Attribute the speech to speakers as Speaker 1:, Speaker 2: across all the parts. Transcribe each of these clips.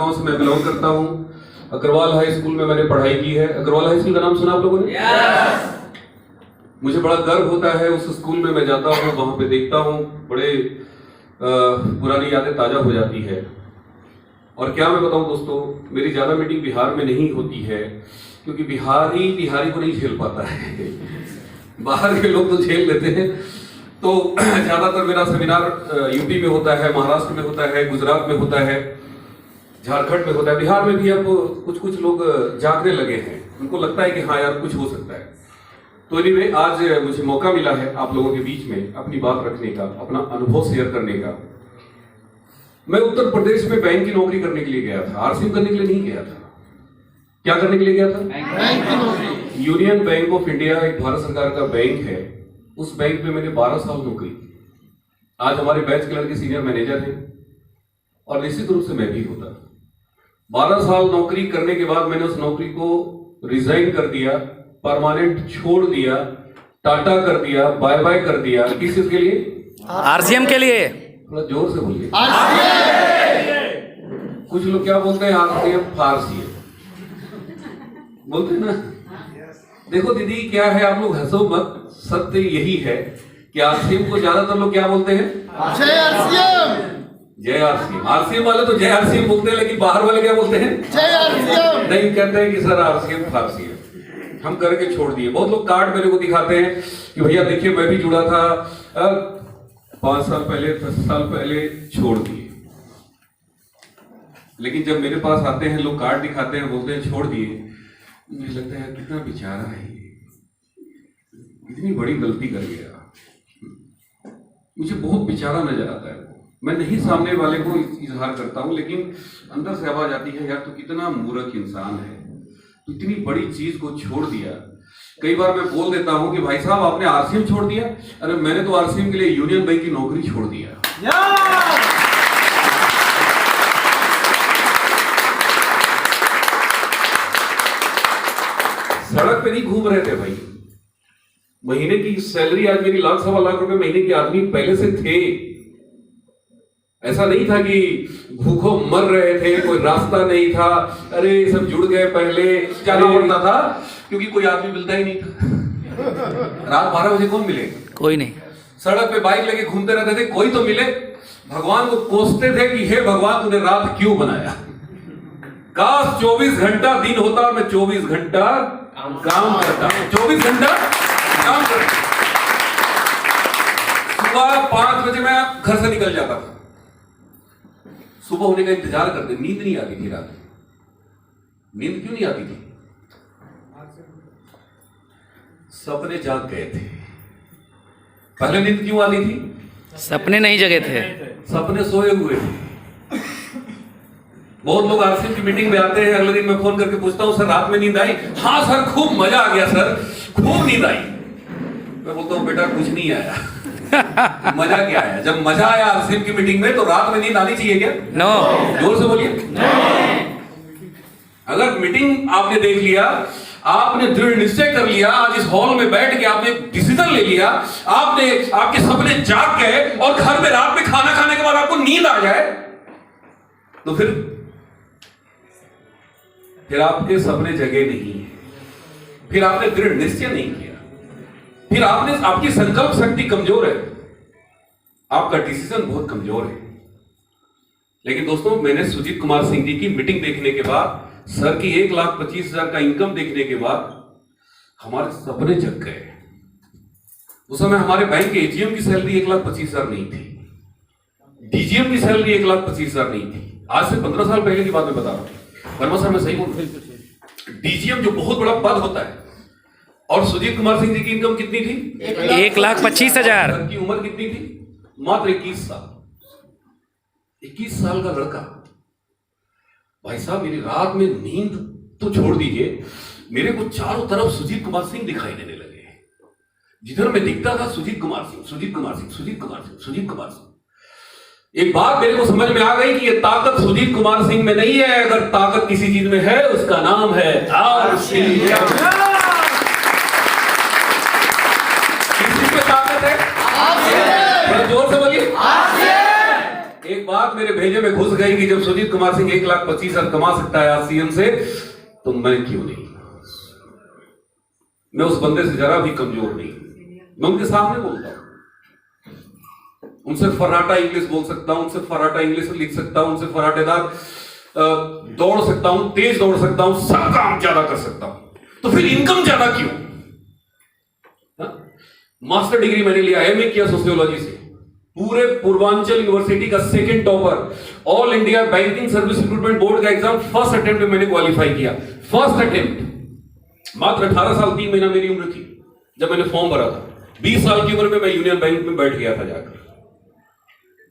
Speaker 1: गांव से मैं बिलोंग करता हूं। अग्रवाल हाई स्कूल में मैंने पढ़ाई की है। अग्रवाल हाई स्कूल का नाम सुना आप लोगों ने? मुझे बड़ा गर्व होता है उस स्कूल में मैं जाता हूँ, वहां पे देखता हूँ, बड़े पुरानी यादें ताजा हो जाती है। और क्या मैं बताऊं दोस्तों, मेरी ज्यादा मीटिंग बिहार में नहीं होती है क्योंकि बिहारी को नहीं झेल पाता है। बाहर के लोग तो झेल लेते हैं। तो ज्यादातर मेरा सेमिनार यूपी में होता है, महाराष्ट्र में होता है, गुजरात में होता है, झारखंड में होता है। बिहार में भी अब कुछ लोग जागने लगे हैं, उनको लगता है कि हाँ यार कुछ हो सकता है। तो एनीवे, आज मुझे मौका मिला है आप लोगों के बीच में अपनी बात रखने का, अपना अनुभव शेयर करने का। मैं उत्तर प्रदेश में बैंक की नौकरी करने के लिए गया था, आरसीएम करने के लिए नहीं गया था। क्या करने के लिए गया था? बैंक की नौकरी। यूनियन बैंक ऑफ इंडिया एक भारत सरकार का बैंक है। उस बैंक में मैंने 12 साल नौकरी की। आज हमारे बैच के लड़के सीनियर मैनेजर हैं और निश्चित रूप से मैं भी होता। 12 साल नौकरी करने के बाद मैंने उस नौकरी को रिजाइन कर दिया, परमानेंट छोड़ दिया, टाटा कर दिया, बाय बाय कर दिया। किस चीज के लिए?
Speaker 2: आरसीएम के लिए।
Speaker 1: थोड़ा जोर से बोलिए। कुछ लोग क्या बोलते हैं? आरसीएम फारसी बोलते हैं ना। देखो दीदी, क्या है, आप लोग हंसो मत, सत्य यही है कि आरसीएम को ज्यादातर लोग क्या बोलते हैं? जय आरसीएम। जय आरसीएम। आरसीएम वाले तो जय आरसीएम बोलते हैं, लेकिन बाहर वाले क्या बोलते हैं? जय आरसीएम। नहीं, कहते हैं कि सर आरसीएम फारसी है। हम करके छोड़ दिए। बहुत लोग कार्ड मेरे को दिखाते हैं कि भैया देखिए मैं भी जुड़ा था 5 साल पहले, 10 साल पहले, छोड़ दिए। लेकिन जब मेरे पास आते हैं लोग, कार्ड दिखाते हैं, बोलते हैं छोड़ दिए, मुझे लगता है कितना बेचारा है, इतनी बड़ी गलती कर गया। मुझे बहुत बेचारा नजर आता है। मैं नहीं सामने वाले को इजहार करता हूं, लेकिन अंदर से आवाज आती है यार, तो कितना मूर्ख इंसान है, तो इतनी बड़ी चीज को छोड़ दिया। कई बार मैं बोल देता हूं कि भाई साहब आपने आरसीएम छोड़ दिया। अरे मैंने तो आरसीएम के लिए यूनियन बैंक की नौकरी छोड़ दिया। सड़क पे नहीं घूम रहे थे भाई। महीने की सैलरी आज मेरी 1 सवा लाख रुपए महीने की आदमी पहले से थे। ऐसा नहीं था कि भूखों मर रहे थे, कोई रास्ता नहीं था, अरे सब जुड़ गए, पहले जाना पड़ता था क्योंकि कोई आदमी मिलता ही नहीं था। रात 12 बजे कौन मिले? कोई नहीं। सड़क पे बाइक लेके घूमते रहते थे, कोई तो मिले। भगवान को कोसते थे कि हे भगवान तूने रात क्यों बनाया, काश 24 घंटा दिन होता और मैं 24 घंटा काम करता। 24 घंटा काम करता। सुबह 5 बजे मैं घर से निकल जाता था। सुबह होने का इंतजार करते, नींद नहीं आती थी रात। नींद क्यों नहीं आती थी? सपने जाग गए थे। पहले नींद क्यों आती थी?
Speaker 2: सपने नहीं जगे थे,
Speaker 1: सपने सोए हुए थे। बहुत लोग आरसीएम की मीटिंग में आते हैं, अगले दिन मैं फोन करके पूछता हूं सर रात में नींद आई? हाँ सर खूब मजा आ गया सर, खूब नींद आई। मैं बोलता हूं बेटा कुछ नहीं आया। मजा क्या आया? जब मजा आया आरसीएम की मीटिंग में तो रात में नींद आनी चाहिए क्या? नो। जोर से बोलिए। अगर मीटिंग आपने देख लिया, आपने दृढ़ निश्चय कर लिया, आज इस हॉल में बैठ के आपने डिसीजन ले लिया, आपने आपके सपने जाग गए और घर में रात में खाना खाने के बाद आपको नींद आ जाए, तो फिर आपके सपने जगे नहीं है, फिर आपने दृढ़ निश्चय नहीं किया, फिर आपकी संकल्प शक्ति कमजोर है, आपका डिसीजन बहुत कमजोर है। लेकिन दोस्तों, मैंने सुजीत कुमार सिंह जी की मीटिंग देखने के बाद, सर की 1,25,000 का इनकम देखने के बाद हमारे सपने जग गए। उस समय हमारे बैंक के एजीएम की सैलरी 1,25,000 नहीं थी, डीजीएम की सैलरी 1,25,000 नहीं थी। आज से 15 साल पहले की बात मैं बता रहा हूं। वर्मा सर मैं सही बोल रहा हूं? डीजीएम जो बहुत बड़ा पद होता है, और सुजीत कुमार सिंह जी की इनकम कितनी थी?
Speaker 2: 1,25,000।
Speaker 1: की उम्र कितनी थी? मात्र 21 साल। 21 साल का लड़का। भाई साहब, मेरी रात में नींद तो छोड़ दीजिए, मेरे को चारों तरफ सुजीत कुमार सिंह दिखाई देने लगे। जिधर मैं दिखता था सुजीत कुमार सिंह, सुजीत कुमार सिंह, सुजीत कुमार सिंह, सुजीत कुमार सिंह। एक बात मेरे को समझ में आ गई कि ये ताकत सुजीत कुमार सिंह में नहीं है। अगर ताकत किसी चीज में है, उसका नाम है आरसीएम। किस चीज में ताकत है? जोर से बोलिए। एक बात मेरे भेजे में घुस गई कि जब सुजीत कुमार सिंह 1,25,000 कमा सकता है आरसीएम से, तो मैं क्यों नहीं? मैं उस बंदे से जरा भी कमजोर नहीं। मैं उनके सामने बोलता हूं, उनसे फर्राटा इंग्लिश बोल सकता हूं, उनसे फर्राटा इंग्लिश लिख सकता हूं, उनसे फर्राटेदार दौड़ सकता हूं, तेज दौड़ सकता हूं, सब काम ज्यादा कर सकता हूं, तो फिर इनकम ज्यादा क्यों? मास्टर डिग्री मैंने लिया, एमए किया सोशियोलॉजी से, पूरे पूर्वांचल यूनिवर्सिटी का second topper, all India banking service recruitment board का एग्जाम फर्स्ट अटेम्प्ट में मैंने क्वालिफाई किया, फर्स्ट अटेम्प्ट। मात्र 18 साल 3 महीना मेरी उम्र थी जब मैंने फॉर्म भरा था। 20 साल की उम्र में मैं यूनियन बैंक में बैठ गया था जाकर।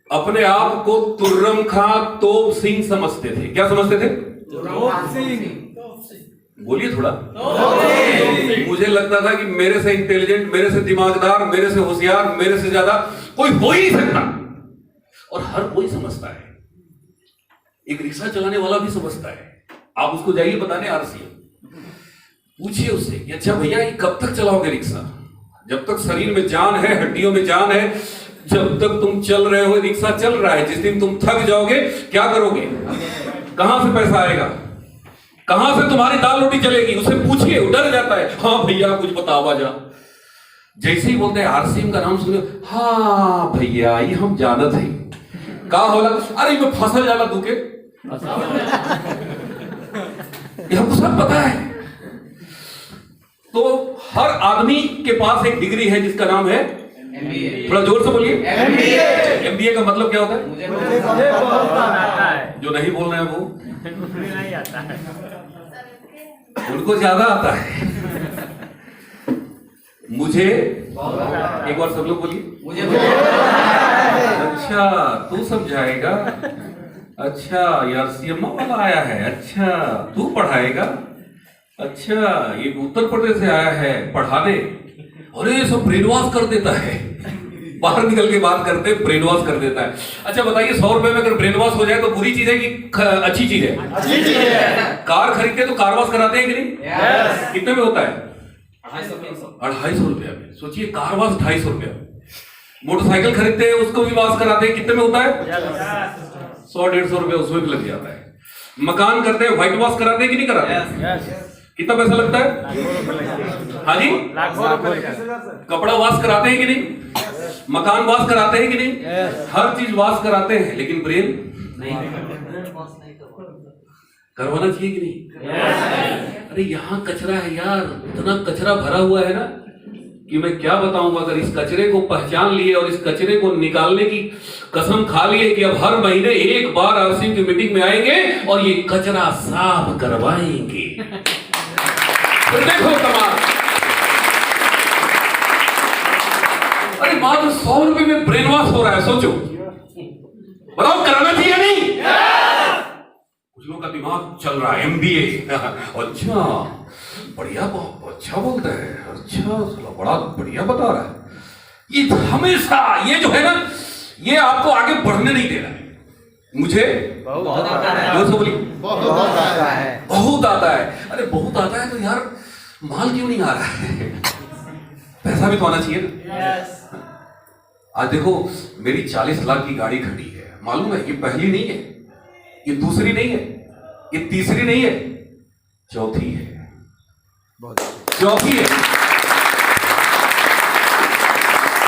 Speaker 1: अपने आप को तुर्रम खां तोप सिंह समझते थे। क्या समझते थे? बोलिए थोड़ा। मुझे लगता था कि मेरे से इंटेलिजेंट, मेरे से दिमागदार, मेरे से होशियार, मेरे से ज्यादा कोई हो ही नहीं सकता। और हर कोई समझता है, एक रिक्शा चलाने वाला भी समझता है। आप उसको जाइए बताने आरसीएम, पूछिए उससे कि अच्छा भैया ये कब तक चलाओगे रिक्शा? जब तक शरीर में जान है, हड्डियों में जान है, जब तक तुम चल रहे हो रिक्शा चल रहा है। जिस दिन तुम थक जाओगे क्या करोगे? कहां से पैसा आएगा? कहां से तुम्हारी दाल रोटी चलेगी? उसे पूछिए, वो डर जाता है। हाँ भैया कुछ बताओ जा। जैसे ही बोलते हैं आरसीएम का नाम सुने, हाँ भैया ये हम जानत है। कहा होला? अरे मैं फसल जाला तू के, ये हमको सब पता है। तो हर आदमी के पास एक डिग्री है जिसका नाम है MBA। थोड़ा जोर से बोलिए। MBA का मतलब क्या होता है? मुझे आता है। जो नहीं बोल रहे हैं वो नहीं आता है, उनको ज्यादा आता है। मुझे एक बार सब लोग बोलिए, मुझे अच्छा तू समझाएगा, अच्छा यार सीएमओ वाला आया है, अच्छा तू पढ़ाएगा, अच्छा ये उत्तर प्रदेश से आया है पढ़ाने, अरे सब ब्रेन वॉश कर देता है। बाहर निकल के बात करते ब्रेन वॉश कर देता है। अच्छा बताइए 100 रुपए में अगर ब्रेन वॉश हो जाए तो बुरी चीज है कि अच्छी चीज है? अच्छी चीज है। कार खरीदते तो कार वॉश कराते हैं कि नहीं? yes। कितने में होता है? 250 रुपया में। सोचिए कार वॉश 250 रुपया। मोटरसाइकिल खरीदते हैं उसको भी वॉश कराते हैं, कितने में होता है? 100-150 रुपया उसमें भी लग जाता है। मकान करते हैं व्हाइट वॉश कराते हैं कि नहीं कराते? कितना पैसा लगता है? हाँ जी, कपड़ा वॉश कराते हैं कि नहीं? मकान वॉश कराते हैं कि नहीं? हर चीज वॉश कराते हैं, लेकिन ब्रेन नहीं करवाना चाहिए कि नहीं? अरे यहाँ कचरा है यार, इतना कचरा भरा हुआ है ना कि मैं क्या बताऊंगा। अगर इस कचरे को पहचान लिए और इस कचरे को निकालने की कसम खा लिए कि अब हर महीने एक बार आरसीएम की मीटिंग में आएंगे और ये कचरा साफ करवाएंगे, तो देखो कमाल। अरे मात्र 100 रुपए में ब्रेन वॉश हो रहा है, सोचो। बताओ कराना चाहिए नहीं? कुछ लोगों का दिमाग चल रहा है MBA। अच्छा बढ़िया, अच्छा बोलता है, अच्छा बड़ा बढ़िया बता रहा है। ये हमेशा ये जो है ना, ये आपको आगे बढ़ने नहीं दे रहा है। मुझे बहुत आता है, बोलिए बहुत आता है, बहुत आता है। अरे बहुत आता है तो यार माल क्यों नहीं आ रहा है? पैसा भी तो आना चाहिए ना। आज देखो मेरी 40 लाख की गाड़ी खड़ी है, मालूम है ये पहली नहीं है, ये दूसरी नहीं है, ये तीसरी नहीं है, चौथी है, चौथी है।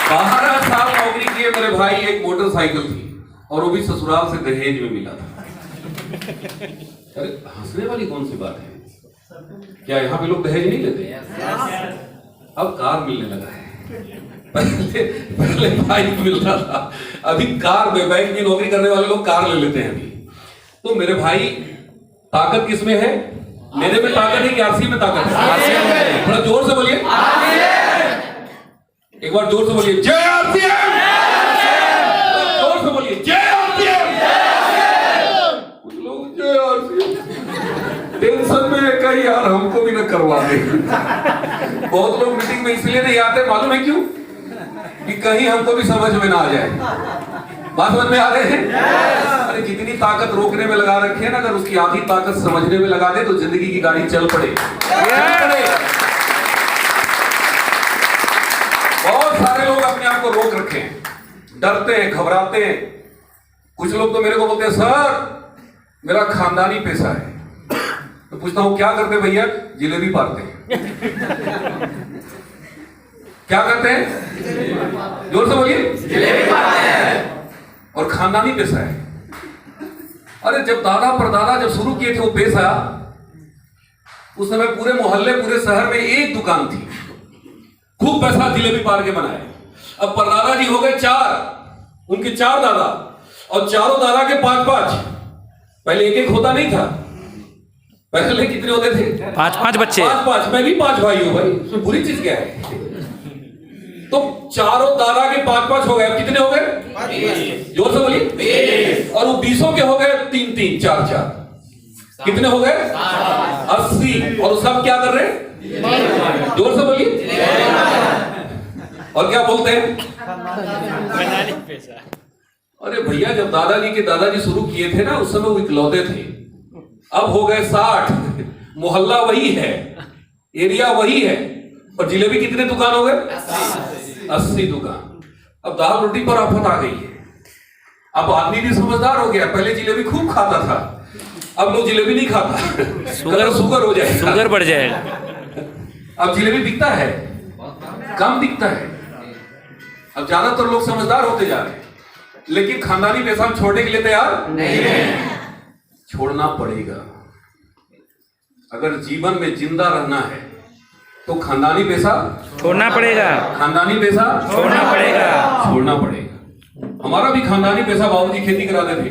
Speaker 1: 12 साल नौकरी किए मेरे भाई, एक मोटरसाइकिल थी और वो भी ससुराल से दहेज में मिला था। अरे हंसने वाली कौन सी बात है? क्या यहाँ पे लोग दहेज नहीं लेते? अब कार मिलने लगा है। पहले बाइक मिल रहा था, अभी कार में, बैंक की नौकरी करने वाले लोग कार ले लेते हैं अभी। तो मेरे भाई ताकत किसमें है? मेरे में ताकत है कि आरसीएम में ताकत है? थोड़ा जोर से बोलिए, एक बार जोर से बोलिए, जय आरसीएम। जोर से बोलिए, जय आरसीएम। कुछ लोग जय आरसीएम टेंशन में है कहीं यार हमको भी न करवा दे। बहुत लोग मीटिंग में इसलिए नहीं आते, मालूम है क्यों? कि कहीं हमको भी समझ में ना आ जाए। बात समझ में आ रहे हैं? अरे जितनी ताकत रोकने में लगा रखी है ना, अगर उसकी आधी ताकत समझने में लगा दे तो जिंदगी की गाड़ी चल पड़े। बहुत सारे लोग अपने आप को रोक रखे हैं, डरते हैं, घबराते हैं, कुछ लोग तो मेरे को बोलते हैं सर मेरा खानदानी पेशा है। तो पूछता हूं क्या करते भैया? जिलेबी पारते हैं। क्या करते हैं? जोर से बोलिए। जिलेबी पारते हैं। और खानदानी पेशा है। अरे जब दादा परदादा जब शुरू किए थे वो पेशा, उस समय पूरे मोहल्ले पूरे शहर में एक दुकान थी, खूब पैसा जिलेबी पार के बनाए। अब परदादा जी हो गए 4, उनके 4 दादा, और चारों दादा के 5-5। पहले एक होता नहीं था, पहले कितने होते थे?
Speaker 2: 5-5 बच्चे।
Speaker 1: 5-5। मैं भी 5 भाई हूं भाई, इसमें बुरी चीज क्या है? तो चारों दादा के 5-5 हो गए। अब कितने हो गए? जोर से बोलिए। और वो 20 के हो गए 3-3, 4-4। कितने हो गए? 80। और सब क्या कर रहे हैं? जोर से बोलिए। और क्या बोलते हैं? अरे भैया जब दादाजी के दादाजी शुरू किए थे ना, उस समय वो इकलौते थे। अब हो गए 60। मोहल्ला वही है, एरिया वही है, और जिलेबी कितने दुकान हो गए? 80 दुकान। अब दाल रोटी पर आफत आ गई है। अब आदमी भी समझदार हो गया। पहले जिलेबी खूब खाता था, अब लोग जिलेबी नहीं खाता, शुगर हो जाएगा,
Speaker 2: शुगर बढ़ जाएगा।
Speaker 1: अब जिलेबी दिखता है, कम दिखता है। अब ज्यादातर लोग समझदार होते जा रहे हैं, लेकिन खानदानी पेशा हम छोड़ने के लिए तैयार नहीं है। छोड़ना पड़ेगा। अगर जीवन में जिंदा रहना है तो खानदानी पेशा
Speaker 2: छोड़ना पड़ेगा।
Speaker 1: खानदानी पेशा
Speaker 2: छोड़ना पड़ेगा।
Speaker 1: छोड़ना पड़ेगा। हमारा भी खानदानी पेशा, बाबूजी खेती कराते थे।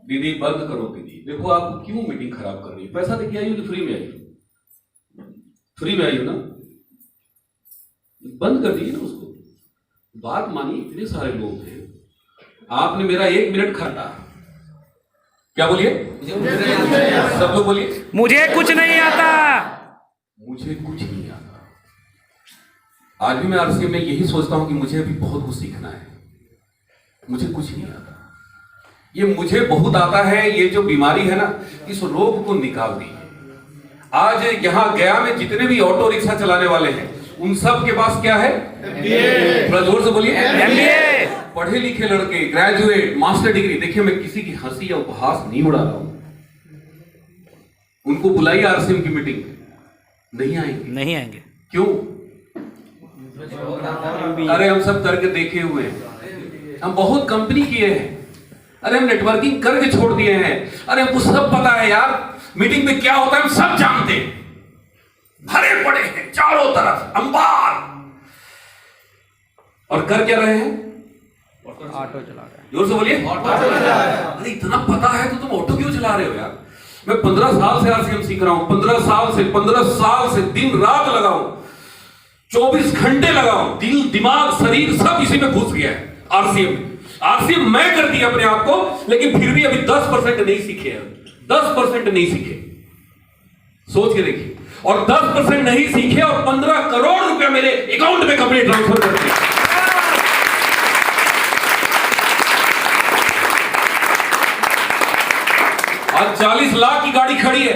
Speaker 1: दीदी बंद करो दीदी, देखो आप क्यों मीटिंग खराब कर रही है? पैसा देके आई हो तो फ्री में आई हो? फ्री में आई हो ना, बंद कर दीजिए ना उसको। बात मानिए, इतने सारे लोग हैं, आपने मेरा 1 मिनट खाता। क्या बोलिए? सब लोग बोलिए।
Speaker 2: मुझे कुछ नहीं आता।
Speaker 1: मुझे कुछ नहीं आता। आज भी मैं आरसीएम में यही सोचता हूं कि मुझे अभी बहुत कुछ सीखना है। मुझे कुछ नहीं आता। ये मुझे बहुत आता है, ये जो बीमारी है ना, इस रोग को निकाल दी। आज यहां गया में जितने भी ऑटो रिक्शा चलाने वाले हैं, उन सब के पास क्या है? MBA। थोड़ा जोर से बोलिए। MBA। पढ़े लिखे लड़के, ग्रेजुएट, मास्टर डिग्री। देखिए मैं किसी की हंसी या उपहास नहीं उड़ा रहा हूं। उनको बुलाइए आरसीएम की मीटिंग, नहीं आएंगे।
Speaker 2: नहीं आएंगे।
Speaker 1: क्यों? अरे हम सब करके देखे हुए हैं, हम बहुत कंपनी किए हैं, अरे हम नेटवर्किंग करके छोड़ दिए हैं। अरे हमको सब पता है यार, मीटिंग में क्या होता है हम सब जानते हैं। भरे पड़े हैं चारों तरफ अंबार, और कर क्या रहे हैं?
Speaker 2: ऑटो चला रहे हैं।
Speaker 1: जोर से बोलिए। अरे इतना पता है तो तुम ऑटो क्यों चला रहे हो यार? मैं 15 साल से आरसीएम सीख रहा हूं। 15 साल से दिन रात लगाऊं, 24 घंटे लगाऊं, दिल दिमाग शरीर सब इसी में घुस गया है। आरसीएम मैं कर दिया अपने आप को, लेकिन फिर भी अभी 10% नहीं सीखे हैं। 10% नहीं सीखे, सोच के देखिए। और 10% नहीं सीखे और 15 करोड़ रुपया मेरे अकाउंट में कंपनी ट्रांसफर कर दी। आज 40 लाख की गाड़ी खड़ी है।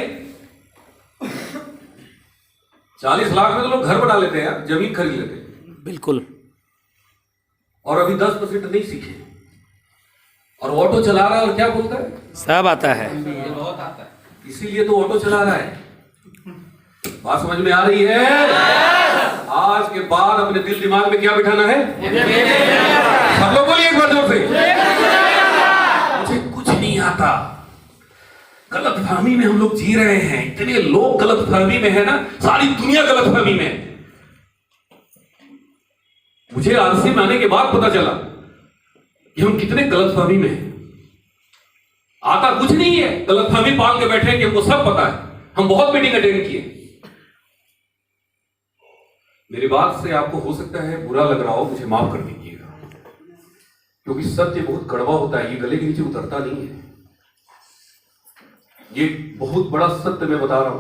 Speaker 1: 40 लाख में तो लोग घर बना लेते हैं यार, जमीन खरीद लेते हैं।
Speaker 2: बिल्कुल।
Speaker 1: और अभी 10% नहीं सीखे, और ऑटो चला रहा है। और क्या बोलता है?
Speaker 2: सब आता है।
Speaker 1: इसीलिए तो ऑटो चला रहा है। बात समझ में आ रही है? आज के बाद अपने दिल दिमाग में क्या बिठाना है? सब लोग बोलिए एक बार जोर से। मुझे कुछ नहीं आता। गलतफहमी में हम लोग जी रहे हैं। इतने लोग गलतफहमी में है ना, सारी दुनिया गलतफहमी में है। मुझे आरसीएम आने के बाद पता चला कि हम कितने गलतफहमी में हैं। आता कुछ नहीं है, गलतफहमी पाल के बैठे कि हमको सब पता है। हम बहुत मीटिंग अटेंड किए। मेरी बात से आपको हो सकता है बुरा लग रहा हो, मुझे माफ कर दीजिएगा, क्योंकि सत्य बहुत कड़वा होता है, ये गले के नीचे उतरता नहीं है। ये बहुत बड़ा सत्य मैं बता रहा हूं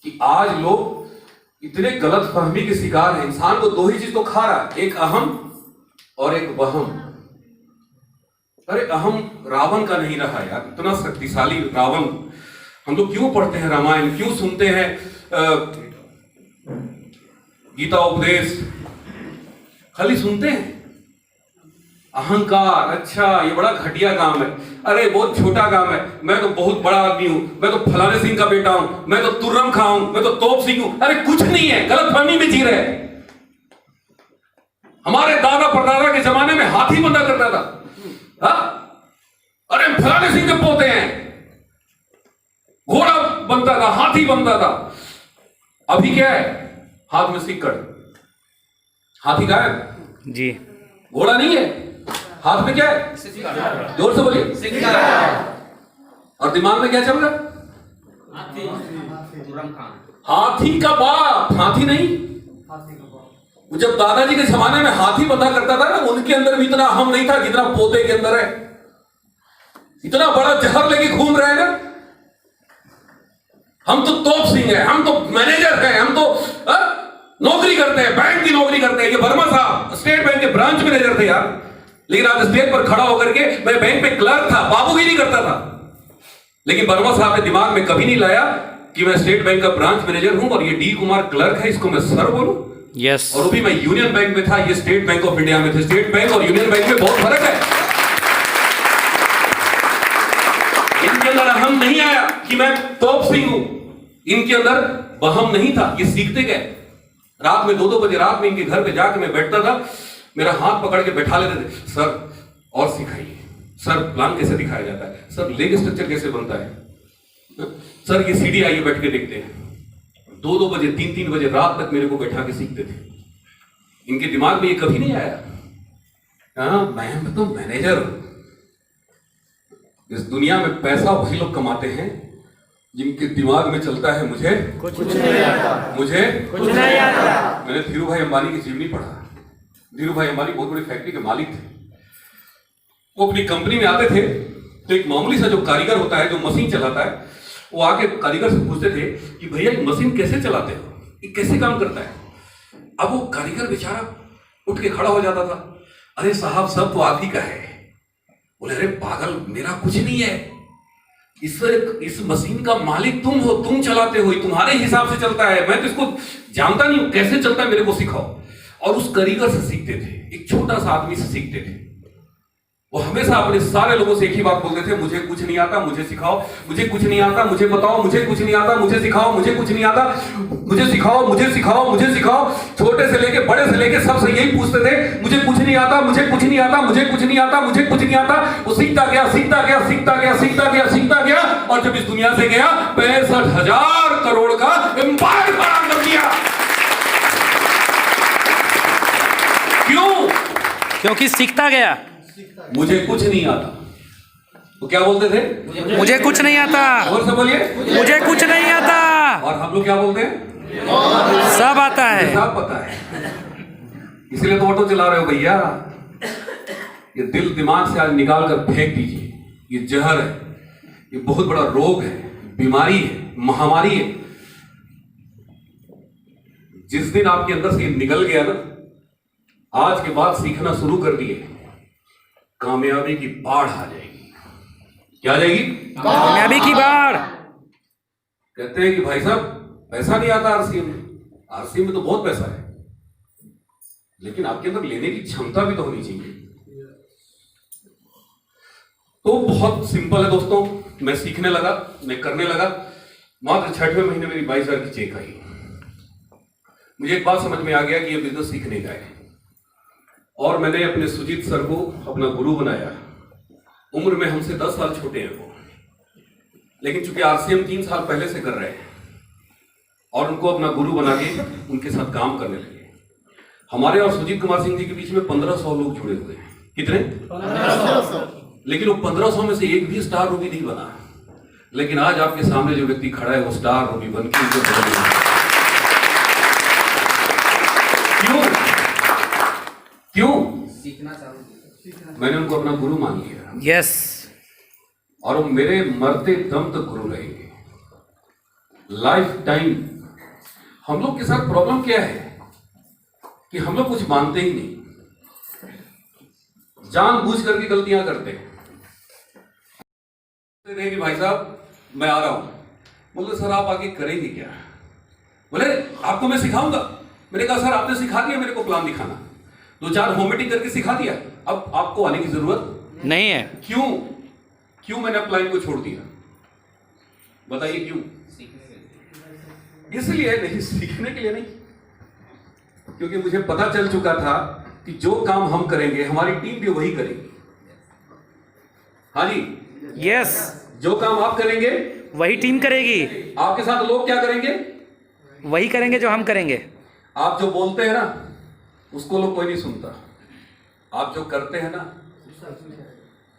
Speaker 1: कि आज लोग इतने गलतफहमी के शिकार हैं। इंसान को 2 ही चीज तो खा रहा है, एक अहम और एक वहम। अरे अहम रावण का नहीं रहा यार, इतना शक्तिशाली रावण। हम लोग क्यों पढ़ते हैं रामायण, क्यों सुनते हैं गीता उपदेश? खाली सुनते हैं। अहंकार, अच्छा ये बड़ा घटिया काम है, अरे बहुत छोटा काम है, मैं तो बहुत बड़ा आदमी हूं, मैं तो फलाने सिंह का बेटा हूं, मैं तो तुर्रम खां हूं, मैं तो तोप सिंह हूं। अरे कुछ नहीं है, गलतफहमी में जी रहे। हमारे दादा परदादा के जमाने में हाथी बंधा करता था, हा? अरे फलाने सिंह के पोते हैं, घोड़ा बनता था, हाथी बनता था। अभी क्या है, हाथ में सिक्कड़, हाथी का है
Speaker 2: जी,
Speaker 1: घोड़ा नहीं है, हाथ में क्या है, जोर से बोलिए, और दिमाग में क्या चल रहा है, हाथी का बाप, हाथी नहीं। जब दादाजी के जमाने में हाथी बंधा करता था ना, उनके अंदर भी इतना अहम नहीं था जितना पोते के अंदर है। इतना बड़ा जहर लेके घूम रहे हैं ना, हम तो तोप सिंह है, हम तो मैनेजर है, हम तो नौकरी करते हैं, बैंक की नौकरी करते हैं। ये वर्मा साहब स्टेट बैंक के ब्रांच मैनेजर थे यार, लेकिन आज स्टेज पर खड़ा होकर के मैं बैंक में क्लर्क था, बाबूगिरी करता था। लेकिन वर्मा साहब ने दिमाग में कभी नहीं लाया कि मैं स्टेट बैंक का ब्रांच मैनेजर हूं और ये डी कुमार क्लर्क है, इसको मैं सर बोलूं।
Speaker 2: यस।
Speaker 1: और भी मैं यूनियन बैंक में था, ये स्टेट बैंक ऑफ इंडिया में थे। स्टेट बैंक और यूनियन बैंक में बहुत फर्क है। इनके अंदर अहम नहीं आया कि मैं तोप सिंह हूं, इनके अंदर बहम नहीं था, ये सीखते गए। रात में 2-2 बजे रात में इनके घर पे जाकर मैं बैठता था, मेरा हाथ पकड़ के बैठा लेते थे, सर और सिखाइए, सर प्लान कैसे दिखाया जाता है, सर लेग स्ट्रक्चर कैसे बनता है, सर ये सीढ़ी आइए बैठ के देखते हैं। 2-2 बजे 3-3 बजे रात तक मेरे को बैठा के सीखते थे। इनके दिमाग में ये कभी नहीं आया, हाँ मैं तो मैनेजर हूं। इस दुनिया में पैसा वही लोग कमाते हैं जिनके दिमाग में चलता है मुझे
Speaker 2: कुछ नहीं आता,
Speaker 1: मुझे
Speaker 2: कुछ नहीं आता।
Speaker 1: मैंने धीरू भाई अंबानी की जीवनी पढ़ा। धीरू भाई अंबानी बहुत बड़ी फैक्ट्री के मालिक थे। वो अपनी कंपनी में आते थे तो एक मामूली सा जो कारीगर होता है, जो मशीन चलाता है, वो आके कारीगर से पूछते थे कि भैया ये मशीन कैसे चलाते हो, ये कैसे काम करता है। अब वो कारीगर बेचारा उठ के खड़ा हो जाता था, अरे साहब सब तो आप ही का है। बोले अरे पागल, मेरा कुछ नहीं है, इस मशीन का मालिक तुम हो, तुम चलाते हो, तुम्हारे हिसाब से चलता है, मैं तो इसको जानता नहीं हूं, कैसे चलता है मेरे को सिखाओ। और उस कारीगर से सीखते थे, एक छोटा सा आदमी से सीखते थे। वो हमेशा अपने सारे लोगों से एक ही बात बोलते थे, मुझे कुछ नहीं आता, मुझे सिखाओ, मुझे कुछ नहीं आता, मुझे बताओ, मुझे कुछ नहीं आता, मुझे सिखाओ, मुझे कुछ नहीं आता, मुझे सिखाओ, मुझे सिखाओ, मुझे सिखाओ। छोटे से लेके बड़े से लेके सबसे यही पूछते थे, मुझे कुछ नहीं आता, मुझे कुछ नहीं आता, मुझे कुछ नहीं आता, मुझे कुछ नहीं आता। वो सीखता गया, सीखता गया, सीखता गया, सीखता गया, सीखता गया, और जब इस दुनिया से गया 65,000 करोड़ का एम्पायर खड़ा कर दिया। क्यों?
Speaker 2: क्योंकि सीखता गया।
Speaker 1: मुझे कुछ नहीं आता। तो क्या बोलते थे?
Speaker 2: मुझे कुछ नहीं आता।
Speaker 1: और से बोलिए,
Speaker 2: मुझे कुछ नहीं आता।
Speaker 1: और हम लोग क्या बोलते हैं?
Speaker 2: सब आता है,
Speaker 1: सब पता है। इसलिए तो ऑटो चला रहे हो भैया। ये दिल दिमाग से आज निकाल कर फेंक दीजिए। ये जहर है, ये बहुत बड़ा रोग है, बीमारी है, महामारी है। जिस दिन आपके अंदर से ये निकल गया ना, आज के बाद सीखना शुरू कर दिए, कामयाबी की बाढ़ आ जाएगी। क्या आ जाएगी?
Speaker 2: कामयाबी की बाढ़।
Speaker 1: कहते हैं कि भाई साहब पैसा नहीं आता आरसीएम में। आरसीएम में तो बहुत पैसा है, लेकिन आपके अंदर लेने की क्षमता भी तो होनी चाहिए। तो बहुत सिंपल है दोस्तों, मैं सीखने लगा, मैं करने लगा। मात्र 6वें महीने मेरी 22,000 की चेक आई। मुझे एक बात समझ में आ गया कि ये बिजनेस सीखने का है, और मैंने अपने सुजीत सर को अपना गुरु बनाया। उम्र में हमसे 10 साल छोटे हैं वो, लेकिन चूंकि आरसीएम 3 साल पहले से कर रहे हैं, और उनको अपना गुरु बना के उनके साथ काम करने लगे। हमारे और सुजीत कुमार सिंह जी के बीच में 1500 लोग जुड़े हुए हैं। कितने? 1500। लेकिन वो 1500 में से एक भी स्टार रूबी नहीं बना। लेकिन आज आपके सामने जो व्यक्ति खड़ा है वो स्टार रूबी बन के उनको बदल गया। क्यों? क्यों? सीखना चालू। मैंने उनको अपना गुरु मान लिया।
Speaker 2: यस।
Speaker 1: और वो मेरे मरते दम तक गुरु रहेंगे, लाइफ टाइम। हम लोग के साथ प्रॉब्लम क्या है कि हम लोग कुछ मानते ही नहीं, जानबूझ करके गलतियां करते हैं। कि भाई साहब मैं आ रहा हूं। बोले सर आप आगे करेंगे क्या? बोले आपको मैं सिखाऊंगा। मैंने कहा सर आपने सिखा दिया मेरे को प्लान दिखाना। दो चार वॉमिटिंग करके सिखा दिया, अब आपको आने की जरूरत
Speaker 2: नहीं है।
Speaker 1: क्यों? क्यों मैंने अपलाइन को छोड़ दिया? बताइए क्यों? इसलिए नहीं, सीखने के लिए नहीं, क्योंकि मुझे पता चल चुका था कि जो काम हम करेंगे हमारी टीम भी वही करेगी। हाँ जी,
Speaker 2: यस,
Speaker 1: जो काम आप करेंगे
Speaker 2: वही टीम करेगी,
Speaker 1: आपके साथ लोग क्या करेंगे?
Speaker 2: वही करेंगे जो हम करेंगे।
Speaker 1: आप जो बोलते हैं ना उसको लोग कोई नहीं सुनता, आप जो करते हैं ना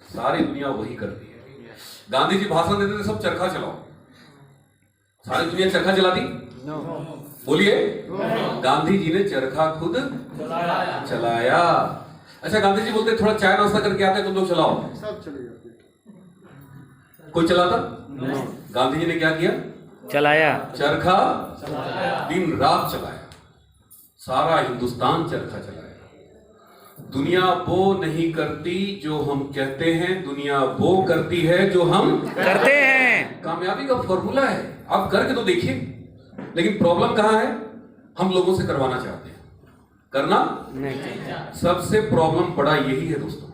Speaker 1: सारी दुनिया वही करती है। गांधी जी भाषण देते थे, सब चरखा चलाओ, सारी दुनिया चरखा चलाती? बोलिए, गांधी जी ने चरखा खुद चलाया। अच्छा, गांधी जी बोलते थोड़ा चाय नाश्ता करके आते तुम लोग चलाओ,
Speaker 3: सब चले जाते।
Speaker 1: कोई चलाता? गांधी जी ने क्या किया?
Speaker 2: चलाया।
Speaker 1: चरखा दिन रात चलाया, सारा हिंदुस्तान चरखा चलाया। दुनिया वो नहीं करती जो हम कहते हैं, दुनिया वो करती है जो हम
Speaker 2: करते हैं।
Speaker 1: कामयाबी का फॉर्मूला है, आप करके तो देखिए। लेकिन प्रॉब्लम कहां है? हम लोगों से करवाना चाहते हैं, करना
Speaker 2: नहीं।
Speaker 1: सबसे प्रॉब्लम बड़ा यही है दोस्तों।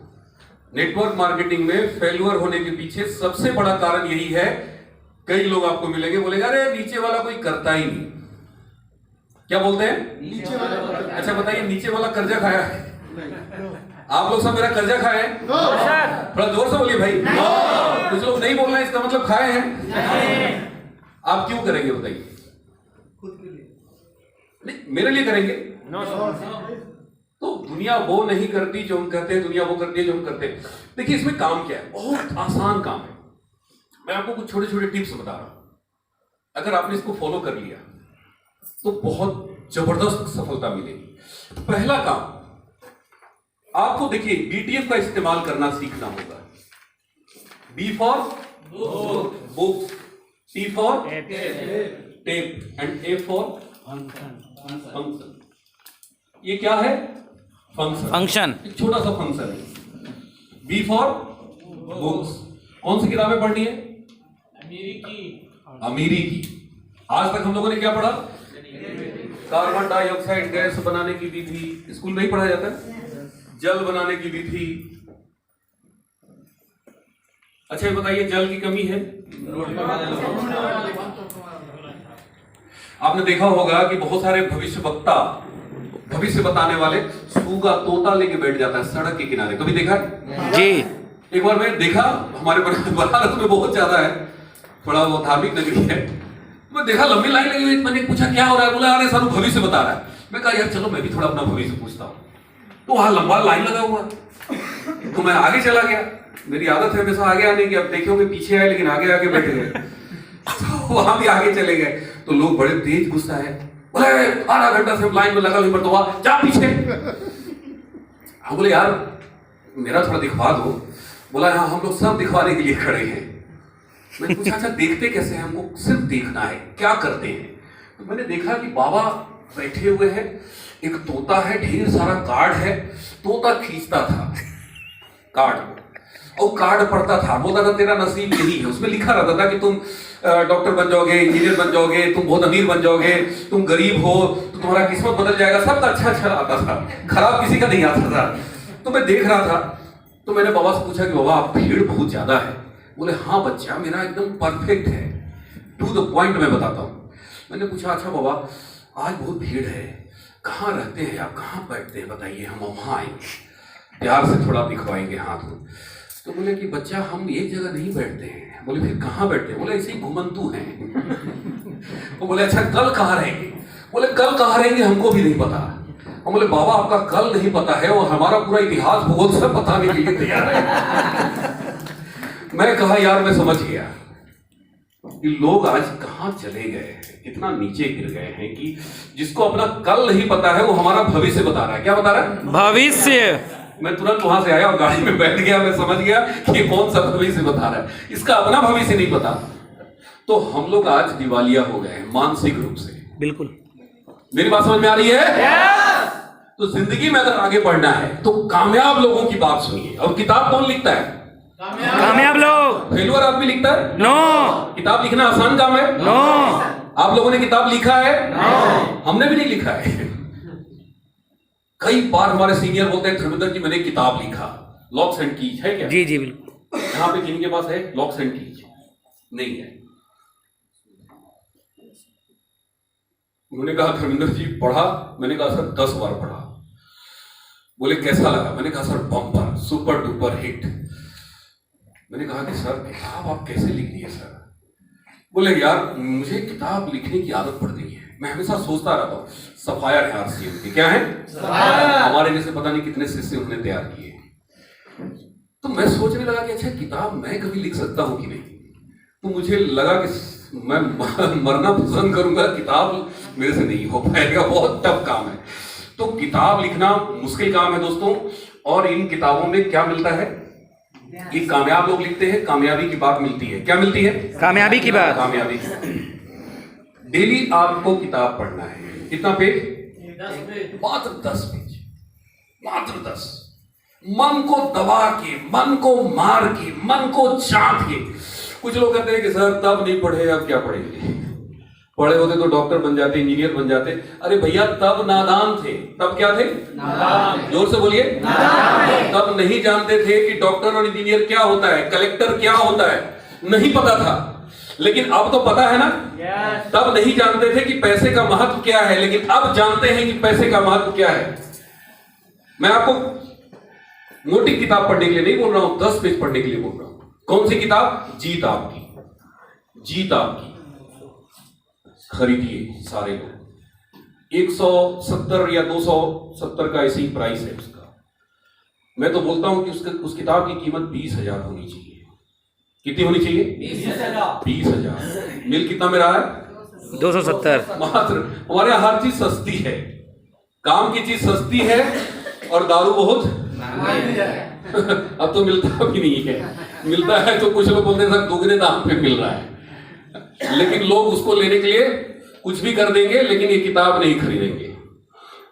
Speaker 1: नेटवर्क मार्केटिंग में फेल्यूर होने के पीछे सबसे बड़ा कारण यही है। कई लोग आपको मिलेंगे, बोलेगा अरे नीचे वाला कोई करता ही नहीं। क्या बोलते हैं?
Speaker 3: नीचे वाला।
Speaker 1: अच्छा बताइए, नीचे वाला कर्जा खाया है? आप लोग सब मेरा कर्जा खाए हैं? थोड़ा जोर से बोलिए भाई। कुछ लोग नहीं बोल रहे हैं, इसका मतलब खाए हैं। आप क्यों करेंगे बताइए?
Speaker 3: खुद के लिए
Speaker 1: नहीं, मेरे लिए करेंगे। तो दुनिया वो नहीं करती जो हम कहते हैं, दुनिया वो करती है जो हम करते हैं। देखिए इसमें काम क्या है, बहुत आसान काम है। मैं आपको कुछ छोटे छोटे टिप्स बता रहा हूं, अगर आपने इसको फॉलो कर लिया तो बहुत जबरदस्त सफलता मिलेगी। पहला काम, आपको देखिए BTF का इस्तेमाल करना सीखना होगा। B for book, T for tape and A for function. ये क्या है?
Speaker 2: फंक्शन।
Speaker 1: एक छोटा सा फंक्शन है। B for books. कौन सी किताबें पढ़नी है? अमीरी की। आज तक हम लोगों ने क्या पढ़ा? कार्बन डाइऑक्साइड गैस बनाने की विधि, स्कूल में ही पढ़ा जाता है। जल बनाने की विधि। अच्छा ये बताइए, जल की कमी है? आपने देखा होगा कि बहुत सारे भविष्य वक्ता, भविष्य बताने वाले सूगा तोता लेके बैठ जाता है सड़क के किनारे। कभी देखा है?
Speaker 2: जी।
Speaker 1: एक बार मैं देखा, हमारे बनारस में बहुत ज्यादा है, थोड़ा वो धार्मिक नगरी है। मैं देखा लंबी लाइन लगी हुई, मैंने पूछा क्या हो रहा है? बोला अरे सर भविष्य बता रहा है। मैं कहा यार चलो मैं भी थोड़ा अपना भविष्य पूछता हूँ। तो वहां लंबा लाइन लगा हुआ, तो मैं आगे चला गया। मेरी आदत है हमेशा आगे आने की, अब देखोगे पीछे आए लेकिन आगे आगे बैठ गए। तो वहां भी आगे चले गए, तो लोग बड़े तेज गुस्सा है, बोले आधा घंटा से लाइन में लगा हुई पर तो जा पीछे। हम बोले यार मेरा थोड़ा दिखवा दो। बोला हाँ हम लोग सब दिखवाने के लिए खड़े हैं। मैंने पूछा अच्छा देखते कैसे हैं? हमको सिर्फ देखना है, क्या करते हैं? तो मैंने देखा कि बाबा बैठे हुए हैं, एक तोता है, ढेर सारा कार्ड है, तोता खींचता था कार्ड और कार्ड पढ़ता था, बोलता था तेरा नसीब यही है। उसमें लिखा रहता था कि तुम डॉक्टर बन जाओगे, इंजीनियर बन जाओगे, तुम बहुत अमीर बन जाओगे, तुम गरीब हो तो तुम्हारा किस्मत बदल जाएगा। सबका अच्छा अच्छा आता था, खराब किसी का नहीं आता था। तो मैं देख रहा था, तो मैंने बाबा से पूछा कि बाबा भीड़ बहुत ज्यादा है। बोले हाँ बच्चा मेरा एकदम परफेक्ट है, टू द पॉइंट मैं बताता हूँ। मैंने पूछा अच्छा बाबा आज बहुत भीड़ है, कहाँ रहते हैं आप, कहाँ बैठते हैं बताइए, हम वहाँ आएंगे, प्यार से थोड़ा दिखवाएंगे हाथ को। तो बोले कि बच्चा हम एक जगह नहीं बैठते हैं। बोले फिर कहाँ बैठते हैं? बोले ऐसे ही घुमंतू हैं। वो बोले अच्छा कल कहाँ रहेंगे? बोले कल कहाँ रहेंगे हमको भी नहीं पता। हम बोले बाबा आपका कल नहीं पता है और हमारा पूरा इतिहास भूगोल सब बताने के लिए तैयार है। मैं कहा यार मैं समझ गया कि लोग आज कहाँ चले गए हैं, कितना नीचे गिर गए हैं कि जिसको अपना कल नहीं पता है वो हमारा भविष्य बता रहा है। क्या बता रहा है?
Speaker 2: भविष्य।
Speaker 1: मैं तुरंत वहां से आया और गाड़ी में बैठ गया, मैं समझ गया कि ये कौन सा भविष्य बता रहा है, इसका अपना भविष्य नहीं पता। तो हम लोग आज दिवालिया हो गए हैं मानसिक रूप से।
Speaker 2: बिल्कुल।
Speaker 1: मेरी बात समझ में आ रही है? तो जिंदगी में अगर आगे बढ़ना है तो कामयाब लोगों की बात सुनिए। और किताब कौन लिखता है?
Speaker 2: कामयाब लोग।
Speaker 1: फेल्यूर आदमी लिखता है?
Speaker 2: नो।
Speaker 1: किताब लिखना आसान काम है?
Speaker 2: नो।
Speaker 1: आप लोगों ने किताब लिखा है?
Speaker 2: नो।
Speaker 1: हमने भी नहीं लिखा है। कई बार हमारे सीनियर बोलते हैं धर्मेंद्र जी मैंने किताब लिखा, लॉक्स एंड कीज है क्या?
Speaker 2: जी जी बिल्कुल।
Speaker 1: यहाँ पे किन्हीं के पास है लॉक्स एंड कीज? नहीं है। उन्होंने कहा धर्मेंद्र जी पढ़ा? मैंने कहा सर 10 बार पढ़ा। बोले कैसा लगा? मैंने कहा sir bumper, super duper hit. मैंने कहा कि सर किताब आप कैसे लिख दिए सर? बोले यार मुझे किताब लिखने की आदत पड़ गई है, मैं हमेशा सोचता रहता हूँ। सफायर है आरसीएम के, क्या है? हमारे जैसे पता नहीं कितने शिष्य उन्होंने तैयार किए। तो मैं सोचने लगा कि अच्छा किताब मैं कभी लिख सकता हूँ कि नहीं। तो मुझे लगा कि मैं मरना पसंद करूंगा, किताब मेरे से नहीं हो पाएगा, बहुत टफ काम है। तो किताब लिखना मुश्किल काम है दोस्तों। और इन किताबों में क्या मिलता है? ये कामयाब लोग लिखते हैं, कामयाबी की बात मिलती है। क्या मिलती है?
Speaker 2: कामयाबी की बात।
Speaker 1: कामयाबी की बात। डेली आपको किताब पढ़ना है। कितना पेज?
Speaker 3: 10 पेज।
Speaker 1: मात्र 10 पेज, मात्र 10। मन को दबा के, मन को मार के, मन को चाट के। कुछ लोग कहते हैं कि सर तब नहीं पढ़े, अब क्या पढ़ेंगे? पढ़े होते तो डॉक्टर बन जाते, इंजीनियर बन जाते। अरे भैया तब नादान थे। तब क्या थे? नादान। जोर से बोलिए। नादान। तब नहीं जानते थे कि डॉक्टर और इंजीनियर क्या होता है, कलेक्टर क्या होता है, नहीं पता था। लेकिन अब तो पता है ना। तब नहीं जानते थे कि पैसे का महत्व क्या है, लेकिन अब जानते हैं कि पैसे का महत्व क्या है। मैं आपको मोटी किताब पढ़ने के लिए नहीं बोल रहा हूं, 10 पेज पढ़ने के लिए बोल रहा हूं। कौन सी किताब? जीत आपकी। जीत आपकी खरीदिए सारे लोग। 170 या 270 का ऐसी प्राइस है उसका। मैं तो बोलता हूं कि उस किताब की कीमत 20,000 होनी चाहिए। कितनी होनी चाहिए?
Speaker 3: 20,000।
Speaker 1: 20,000। मिल कितना में रहा है?
Speaker 2: 270।
Speaker 1: मात्र। हमारे यहाँ हर चीज सस्ती है, काम की चीज सस्ती है और दारू बहुत अब तो मिलता भी नहीं है। मिलता है तो कुछ लोग बोलते हैं सर दोगुने दाम पे मिल रहा है, लेकिन लोग उसको लेने के लिए कुछ भी कर देंगे, लेकिन ये किताब नहीं खरीदेंगे।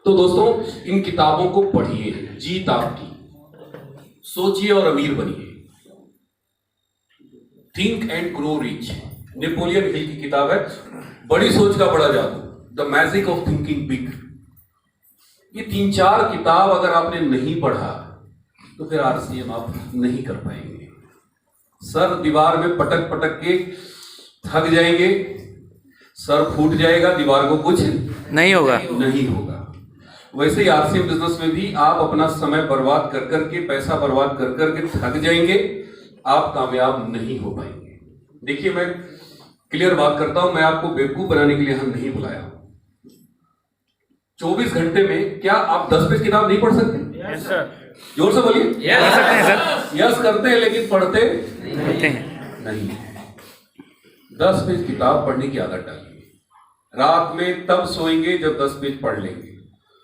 Speaker 1: तो दोस्तों इन किताबों को पढ़िए। जीत आपकी। सोचिए और अमीर बनिए। Think and grow rich, Napoleon Hill की किताब है। बड़ी सोच का बड़ा जादू, the magic of thinking big. ये 3-4 किताब अगर आपने नहीं पढ़ा तो फिर आरसीएम आप नहीं कर पाएंगे। सर दीवार में पटक पटक के थक जाएंगे, सर फूट जाएगा, दीवार को कुछ
Speaker 2: नहीं होगा।
Speaker 1: नहीं होगा। वैसे ही आरसीएम बिजनेस में भी आप अपना समय बर्बाद कर करके, पैसा बर्बाद कर करके थक जाएंगे, आप कामयाब नहीं हो पाएंगे। देखिए मैं क्लियर बात करता हूं, मैं आपको बेवकूफ बनाने के लिए हम नहीं बुलाया। 24 घंटे में क्या आप 10 पेज किताब नहीं पढ़ सकते?
Speaker 3: Yes sir.
Speaker 1: जोर से बोलिए।
Speaker 2: पढ़ सकते हैं सर।
Speaker 1: यस करते हैं, लेकिन पढ़ते
Speaker 2: पढ़ते हैं
Speaker 1: नहीं है। 10 पेज किताब पढ़ने की आदत डालिए। रात में तब सोएंगे जब 10 पेज पढ़ लेंगे।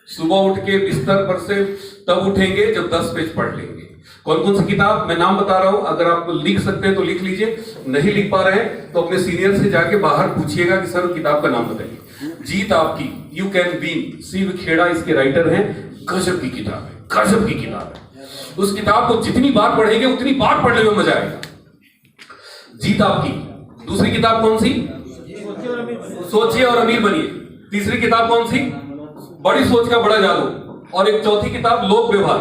Speaker 1: सुबह उठ के बिस्तर पर से तब उठेंगे जब 10 पेज पढ़ लेंगे। कौन कौन सी किताब? मैं नाम बता रहा हूं, अगर आप लिख सकते हैं तो लिख लीजिए, नहीं लिख पा रहे हैं तो अपने सीनियर से जाके बाहर पूछिएगा कि सर किताब का नाम बताइए। जीत आपकी, you can win, Shiv Khera इसके राइटर हैं। गजब की किताब है, गजब की किताब है। उस किताब को जितनी बार पढ़ेंगे उतनी बार पढ़ने में मजा आएगा। जीत आपकी। दूसरी किताब कौन सी? सोचिए और अमीर बनिए। तीसरी किताब कौन सी? बड़ी सोच का बड़ा जादू। और एक चौथी किताब लोक व्यवहार,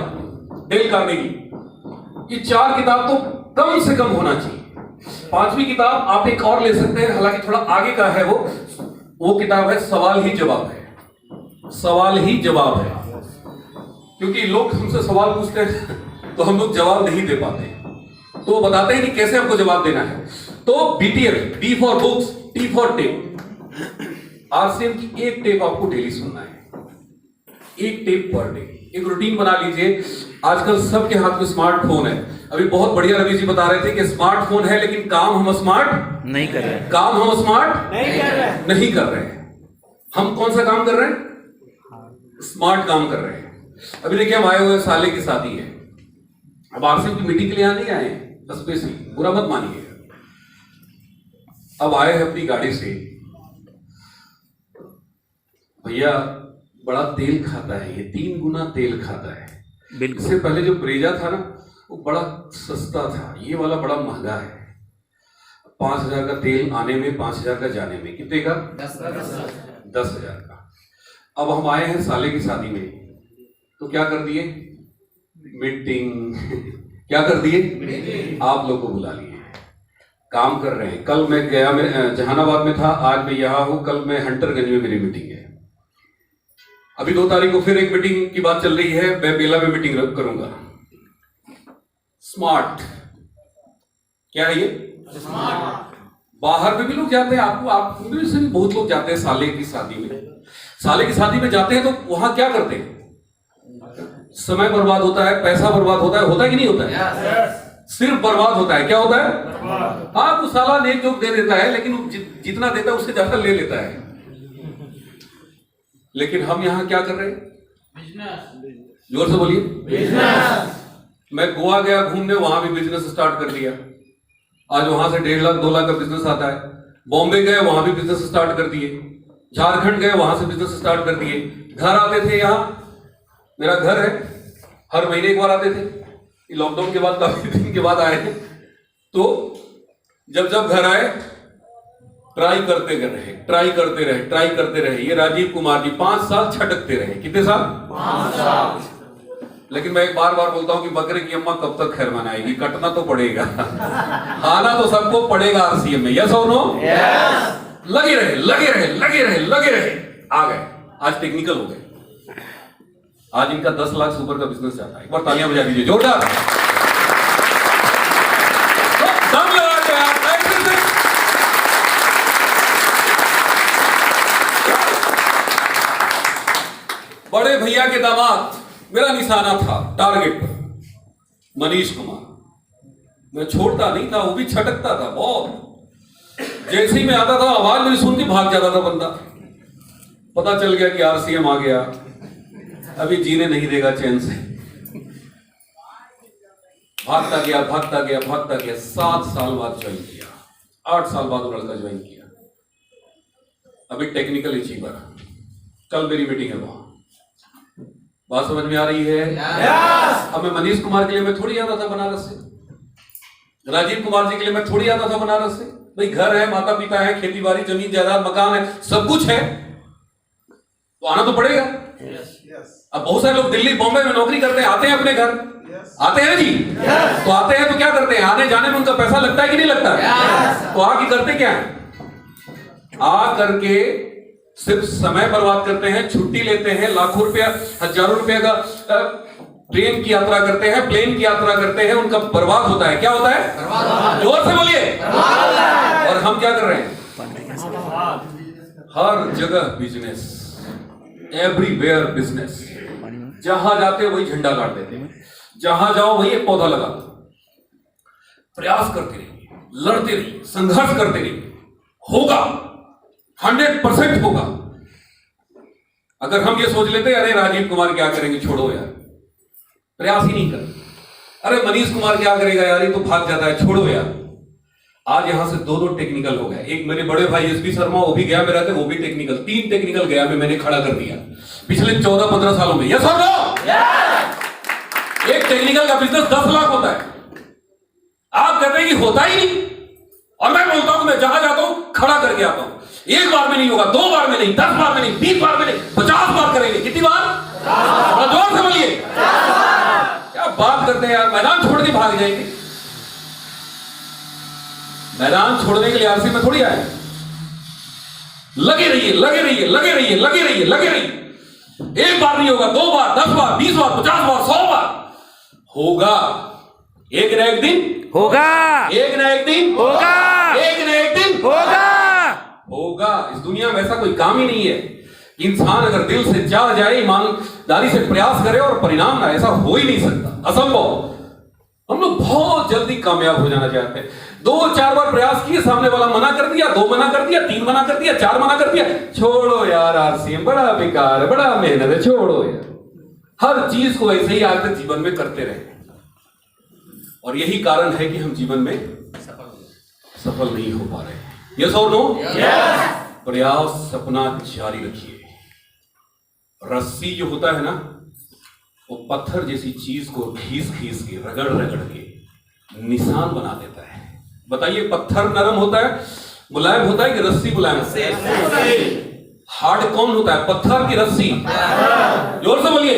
Speaker 1: डेल कार्नेगी। ये 4 किताब तो कम से कम होना चाहिए। 5वीं किताब आप एक और ले सकते हैं, हालांकि थोड़ा आगे का है वो किताब है सवाल ही जवाब है। सवाल ही जवाब है, क्योंकि लोग हमसे सवाल पूछते हैं तो हम लोग जवाब नहीं दे पाते, तो वो बताते हैं कि कैसे हमको जवाब देना है। तो BTF, B for books, T for tape. RCM की एक टेप आपको डेली सुनना है, एक टेप पर डे। एक रूटीन बना लीजिए। आजकल सबके हाथ में स्मार्टफोन है। अभी बहुत बढ़िया रवि जी बता रहे थे कि स्मार्टफोन है लेकिन काम हम स्मार्ट
Speaker 2: नहीं कर रहे।
Speaker 1: काम हम स्मार्ट
Speaker 3: नहीं कर रहे।
Speaker 1: हम कौन सा काम कर रहे हैं? स्मार्ट काम कर रहे हैं। अभी देखिए हम आए हुए साले की शादी है। अब आरसीएम की मीटिंग के लिए यहां नहीं आए हैं स्पेशली, बुरा मत मानिए। अब आए हैं अपनी गाड़ी से। भैया बड़ा तेल खाता है, ये 3 गुना तेल खाता है।
Speaker 2: बिल्कुल।
Speaker 1: इससे पहले जो ब्रेजा था ना वो बड़ा सस्ता था, ये वाला बड़ा महंगा है। 5,000 का तेल आने में, 5,000 का जाने में। कितने का? 10,000 का। अब हम आए हैं साले की शादी में। तो क्या कर दिए? मीटिंग। क्या कर दिए? आप लोग को बुला लिए, काम कर रहे हैं। कल मैं गया, मैं जहानाबाद में था, आज मैं यहां हूं, कल मैं हंटरगंज में मेरी मीटिंग है। अभी 2 तारीख को फिर एक मीटिंग की बात चल रही है, मैं बेला में मीटिंग करूंगा। स्मार्ट क्या है ये? स्मार्ट। बाहर में भी लोग जाते हैं, आप में से भी बहुत लोग जाते हैं साले की शादी में। साले की शादी में जाते हैं तो वहां क्या करते हैं? समय बर्बाद होता है, पैसा बर्बाद होता है कि नहीं होता है? सिर्फ बर्बाद होता है। क्या होता है? हाँ, वो साला नेक जोक दे देता है, लेकिन जितना देता है उससे ज्यादा ले लेता है। लेकिन हम यहां क्या कर रहे हैं? बिजनेस। जोर से बोलिए। बिजनेस। मैं गोवा गया घूमने, वहां भी बिजनेस स्टार्ट कर दिया। आज वहां से 1.5 लाख 2 लाख का बिजनेस आता है। बॉम्बे गए, वहां भी बिजनेस स्टार्ट कर दिए। झारखंड गए, वहां से बिजनेस स्टार्ट कर दिए। घर आते थे, यहाँ मेरा घर है, हर महीने एक बार आते थे। लॉकडाउन के बाद काफी दिन के बाद आए थे। तो जब घर आए, ट्राई करते रहे। ये राजीव कुमार जी 5 साल छटकते रहे। कितने साल? 5 साल। लेकिन मैं एक बार बोलता हूं कि बकरे की अम्मा कब तक खैर मनाएगी, कटना तो पड़ेगा। आना तो सबको पड़ेगा आरसीएम में। यस और नो? यस। लगे रहे, आ गए। आज टेक्निकल हो गए। आज इनका 10 लाख से ऊपर का बिजनेस जाता है। एक बार तालियां बजा दीजिए जोरदार। दम लगा के बड़े भैया के दामाद, मेरा निशाना था टारगेट पर, मनीष कुमार। मैं छोड़ता नहीं था, वो भी छटकता था बहुत। जैसे ही मैं आता था, आवाज मेरी सुन के भाग जाता था बंदा। पता चल गया कि आरसीएम आ गया, अभी जीने नहीं देगा चैन से। भागता गया। 7 साल बाद ज्वाइन किया, 8 साल बाद वो लड़का ज्वाइन किया। अभी टेक्निकल अचीवर। कल मेरी मीटिंग है वहां। बात समझ में आ रही है? yes! अब मैं मनीष कुमार के लिए मैं थोड़ी आता था बनारस से, राजीव कुमार जी के लिए मैं थोड़ी आता था बनारस से। भाई घर है, माता पिता है, खेती बाड़ी, जमीन जायदाद, मकान है, सब कुछ है, तो आना तो पड़ेगा। अब बहुत सारे लोग दिल्ली बॉम्बे में नौकरी करते हैं, आते हैं अपने घर, आते हैं जी। तो आते हैं तो क्या करते हैं? आने जाने में उनका पैसा लगता है कि नहीं लगता? तो आके करते क्या है? आ करके सिर्फ समय बर्बाद करते हैं, छुट्टी लेते हैं, लाखों रुपया, हजारों रुपया का ट्रेन की यात्रा करते हैं, प्लेन की यात्रा करते हैं, उनका बर्बाद होता है। क्या होता है? जोर से बोलिए। और हम क्या कर रहे हैं? हर जगह बिजनेस, एवरीवेयर बिजनेस। जहां जाते हो वही झंडा गाड़ देते हैं, जहां जाओ वही एक पौधा लगा दो। प्रयास करते रहिए, लड़ते रहिए, संघर्ष करते रहिए, होगा, 100% होगा। अगर हम ये सोच लेते अरे राजीव कुमार क्या करेंगे, छोड़ो यार, प्रयास ही नहीं कर। अरे मनीष कुमार क्या करेगा यार, ये तो भाग जाता है, छोड़ो यार। आज यहां से 2 टेक्निकल हो गए। एक मेरे बड़े भाई एसपी शर्मा, वो भी गया मेरा थे, वो भी टेक्निकल। 3 टेक्निकल गया मैंने खड़ा कर दिया पिछले 14-15 सालों में। यस और नो? एक टेक्निकल का बिजनेस 10 लाख होता है। आप कहते हैं कि होता ही नहीं, और मैं बोलता हूं मैं जहां जाता हूं खड़ा करके आता हूं। एक बार में नहीं होगा, 2 बार में नहीं, 10 बार में नहीं, 20 बार में नहीं, 50 बार करेंगे। कितनी बार? जोर से बोलिए। क्या बात करते हैं यार, मैदान छोड़ के भाग जाएंगे। मैदान छोड़ने के लिए आरसी में थोड़ी आए। लगे रहिए। एक बार नहीं होगा, 2 बार, 10 बार, 20 बार, 50 बार, 100 बार होगा। एक न एक दिन
Speaker 2: होगा,
Speaker 1: एक न एक दिन
Speaker 2: होगा,
Speaker 1: एक न एक दिन होगा। इस दुनिया में ऐसा कोई काम ही नहीं है। इंसान अगर दिल से चाह जाए, ईमानदारी से प्रयास करे और परिणाम ना, ऐसा हो ही नहीं सकता, असंभव। हम लोग बहुत जल्दी कामयाब हो जाना चाहते हैं। 2-4 बार प्रयास किए, सामने वाला मना कर दिया, 2 मना कर दिया, 3 मना कर दिया, 4 मना कर दिया, छोड़ो यार आरसीएम बड़ा बेकार है, बड़ा मेहनत है, छोड़ो यार। हर चीज को ऐसे ही आज तक जीवन में करते रहे, और यही कारण है कि हम जीवन में सफल नहीं हो पा रहे हैं। यस और नो? प्रयास, सपना जारी रखिए। रस्सी जो होता है ना, वो पत्थर जैसी चीज को घीस के, रगड़ के निशान बना देता है। बताइए, पत्थर नरम होता है, मुलायम होता है कि रस्सी मुलायम होता है? हार्ड कौन होता है, पत्थर की रस्सी? जोर से बोलिए।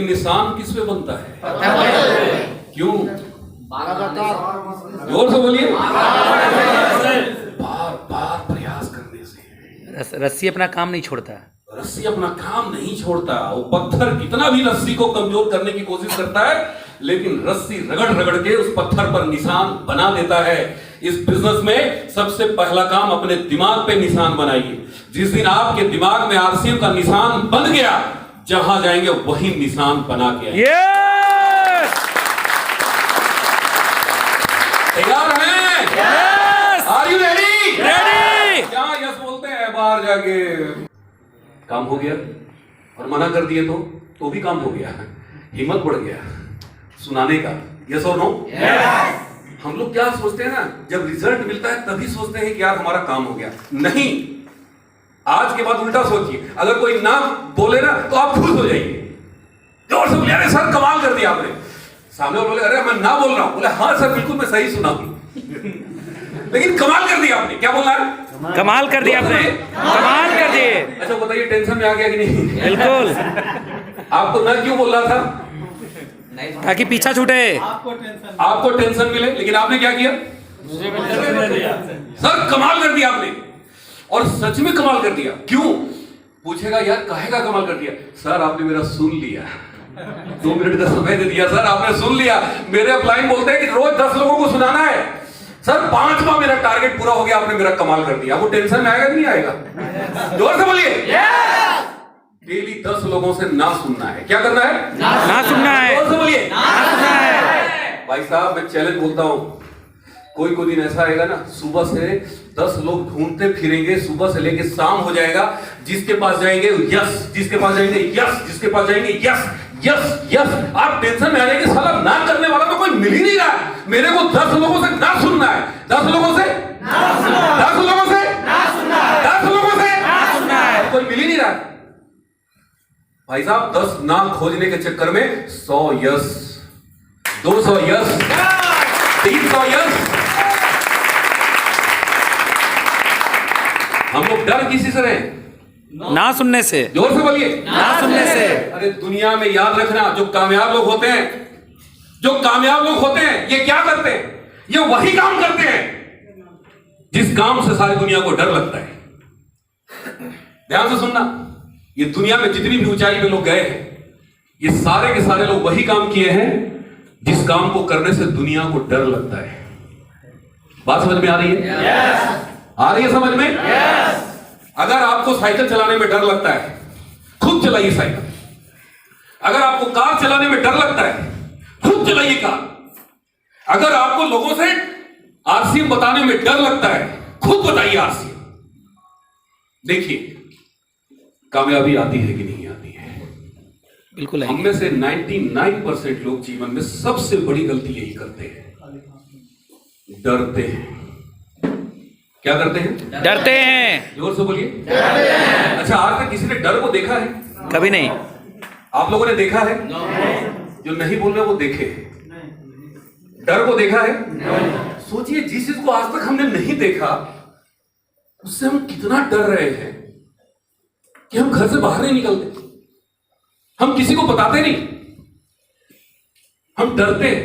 Speaker 1: लेकिन निशान किस पे बनता है? क्यों? जोर से बोलिए। बार बार प्रयास करने से।
Speaker 2: रस्सी अपना काम नहीं छोड़ता।
Speaker 1: रस्सी अपना काम नहीं छोड़ता। वो पत्थर कितना भी रस्सी को कमजोर करने की कोशिश करता है, लेकिन रस्सी रगड़ रगड़ के उस पत्थर पर निशान बना देता है। इस बिजनेस में सबसे पहला काम अपने दिमाग पे निशान बनाइए। जिस दिन आपके दिमाग में आरसीएम का निशान बन गया, जहां जाएंगे वही निशान बना के आएंगे। तैयार हैं? Are you ready? क्या यस बोलते हैं बाहर जाके? काम हो गया और मना कर दिए तो भी काम हो गया, हिम्मत बढ़ गया सुनाने का। यस और नो? हम लोग क्या सोचते हैं ना, जब रिजल्ट मिलता है तभी सोचते हैं कि यार हमारा काम हो गया। नहीं, आज के बाद उल्टा सोचिए। अगर कोई ना बोले ना तो आप खुश हो जाइए, जोर से बोलिए अरे सर कमाल कर दिया आपने। सामने वाले बोले अरे मैं ना बोल रहा हूं, बोले हाँ सर बिल्कुल मैं सही सुना हूं लेकिन कमाल कर दिया आपने। क्या बोलना है?
Speaker 2: कमाल कर दिया आपने, कमाल कर दिए।
Speaker 1: अच्छा बताइए, टेंशन में आ गया कि नहीं?
Speaker 2: बिल्कुल।
Speaker 1: आपको ना क्यों बोल रहा था?
Speaker 2: ताकि पीछा छूटे,
Speaker 1: आपको टेंशन मिले, लेकिन आपने क्या किया? सर कमाल कर दिया आपने, और सच में कमाल कर दिया। क्यों? पूछेगा यार काहे का कमाल कर दिया? सर आपने मेरा सुन लिया, 2 मिनट का समय दे दिया सर, आपने सुन लिया। मेरे अपलाइन बोलते हैं कि रोज 10 लोगों को सुनाना है सर, 5वां मेरा टारगेट पूरा हो गया, आपने मेरा कमाल कर दिया। वो टेंशन में आएगा कि नहीं आएगा? जोर से बोलिए। डेली 10 लोगों से ना सुनना है। क्या करना है?
Speaker 2: ना सुनना है।
Speaker 1: जोर से बोलिए।
Speaker 2: ना सुनना है।
Speaker 1: भाई साहब मैं चैलेंज बोलता हूं, कोई दिन ऐसा आएगा ना, सुबह से 10 लोग ढूंढते फिरेंगे, सुबह से लेके शाम हो जाएगा, जिसके पास जाएंगे यस, जिसके पास जाएंगे यस, जिसके पास जाएंगे यस यस यस। आप टेंशन में आ जाएंगे, साला ना करने वाला तो कोई मिल ही नहीं रहा। मेरे को 10 लोगों से ना सुनना है, 10 लोगों से ना सुनना, 10 लोगों से ना सुनना, 10 लोगों से ना सुनना है, कोई मिल ही नहीं रहा। भाई साहब 10 ना खोजने के चक्कर में 100 यस, 200 यस, 300 यस। हम लोग डर किसी से रहे?
Speaker 2: ना सुनने से।
Speaker 1: जोर से बोलिए।
Speaker 2: ना सुनने से।
Speaker 1: अरे दुनिया में याद रखना, जो कामयाब लोग होते हैं, जो कामयाब लोग होते हैं, ये क्या करते हैं? ये वही काम करते हैं जिस काम से सारी दुनिया को डर लगता है। ध्यान से सुनना, ये दुनिया में जितनी भी ऊंचाई पे लोग गए हैं, ये सारे के सारे लोग वही काम किए हैं जिस काम को करने से दुनिया को डर लगता है। बात समझ में आ रही है? आ रही है समझ में? अगर आपको साइकिल चलाने में डर लगता है, खुद चलाइए साइकिल। अगर आपको कार चलाने में डर लगता है, खुद चलाइए कार। अगर आपको लोगों से आरसीएम बताने में डर लगता है, खुद बताइए आरसीएम। देखिए कामयाबी आती है कि नहीं आती है?
Speaker 2: बिल्कुल।
Speaker 1: हम में से 99% लोग जीवन में सबसे बड़ी गलती यही करते हैं, डरते हैं। क्या करते हैं?
Speaker 2: डरते हैं।
Speaker 1: जोर से बोलिए। अच्छा आज तक किसी ने डर को देखा है?
Speaker 2: कभी नहीं।
Speaker 1: आप लोगों ने देखा है? जो नहीं बोल रहे वो देखे हैं। डर को देखा है? सोचिए जिस चीज को आज तक हमने नहीं देखा, उससे हम कितना डर रहे हैं कि हम घर से बाहर नहीं निकलते, हम किसी को बताते नहीं, हम डरते हैं।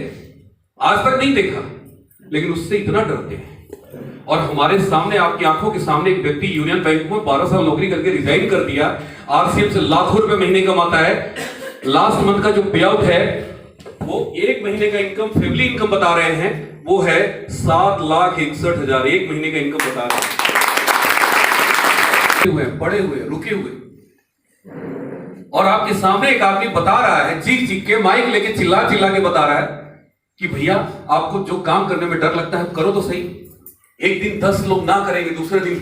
Speaker 1: आज तक नहीं देखा लेकिन उससे इतना डरते हैं। और हमारे सामने, आपकी आंखों के सामने एक व्यक्ति यूनियन बैंक में 12 साल नौकरी करके रिजाइन कर दिया, आरसीएम से लाखों रुपए महीने कमाता है। लास्ट मंथ का जो पे आउट है वो 1 महीने का इनकम, फैमिली इनकम बता रहे हैं, वो है 7,61,000। 1 महीने का इनकम बता रहे हैं, पड़े हुए रुके हुए। और आपके सामने एक आदमी बता रहा है, चीख चीख के, माइक लेके चिल्ला चिल्ला के बता रहा है कि भैया आपको जो काम करने में डर लगता है करो तो सही। एक दिन 10 लोग ना करेंगे, दूसरे दिन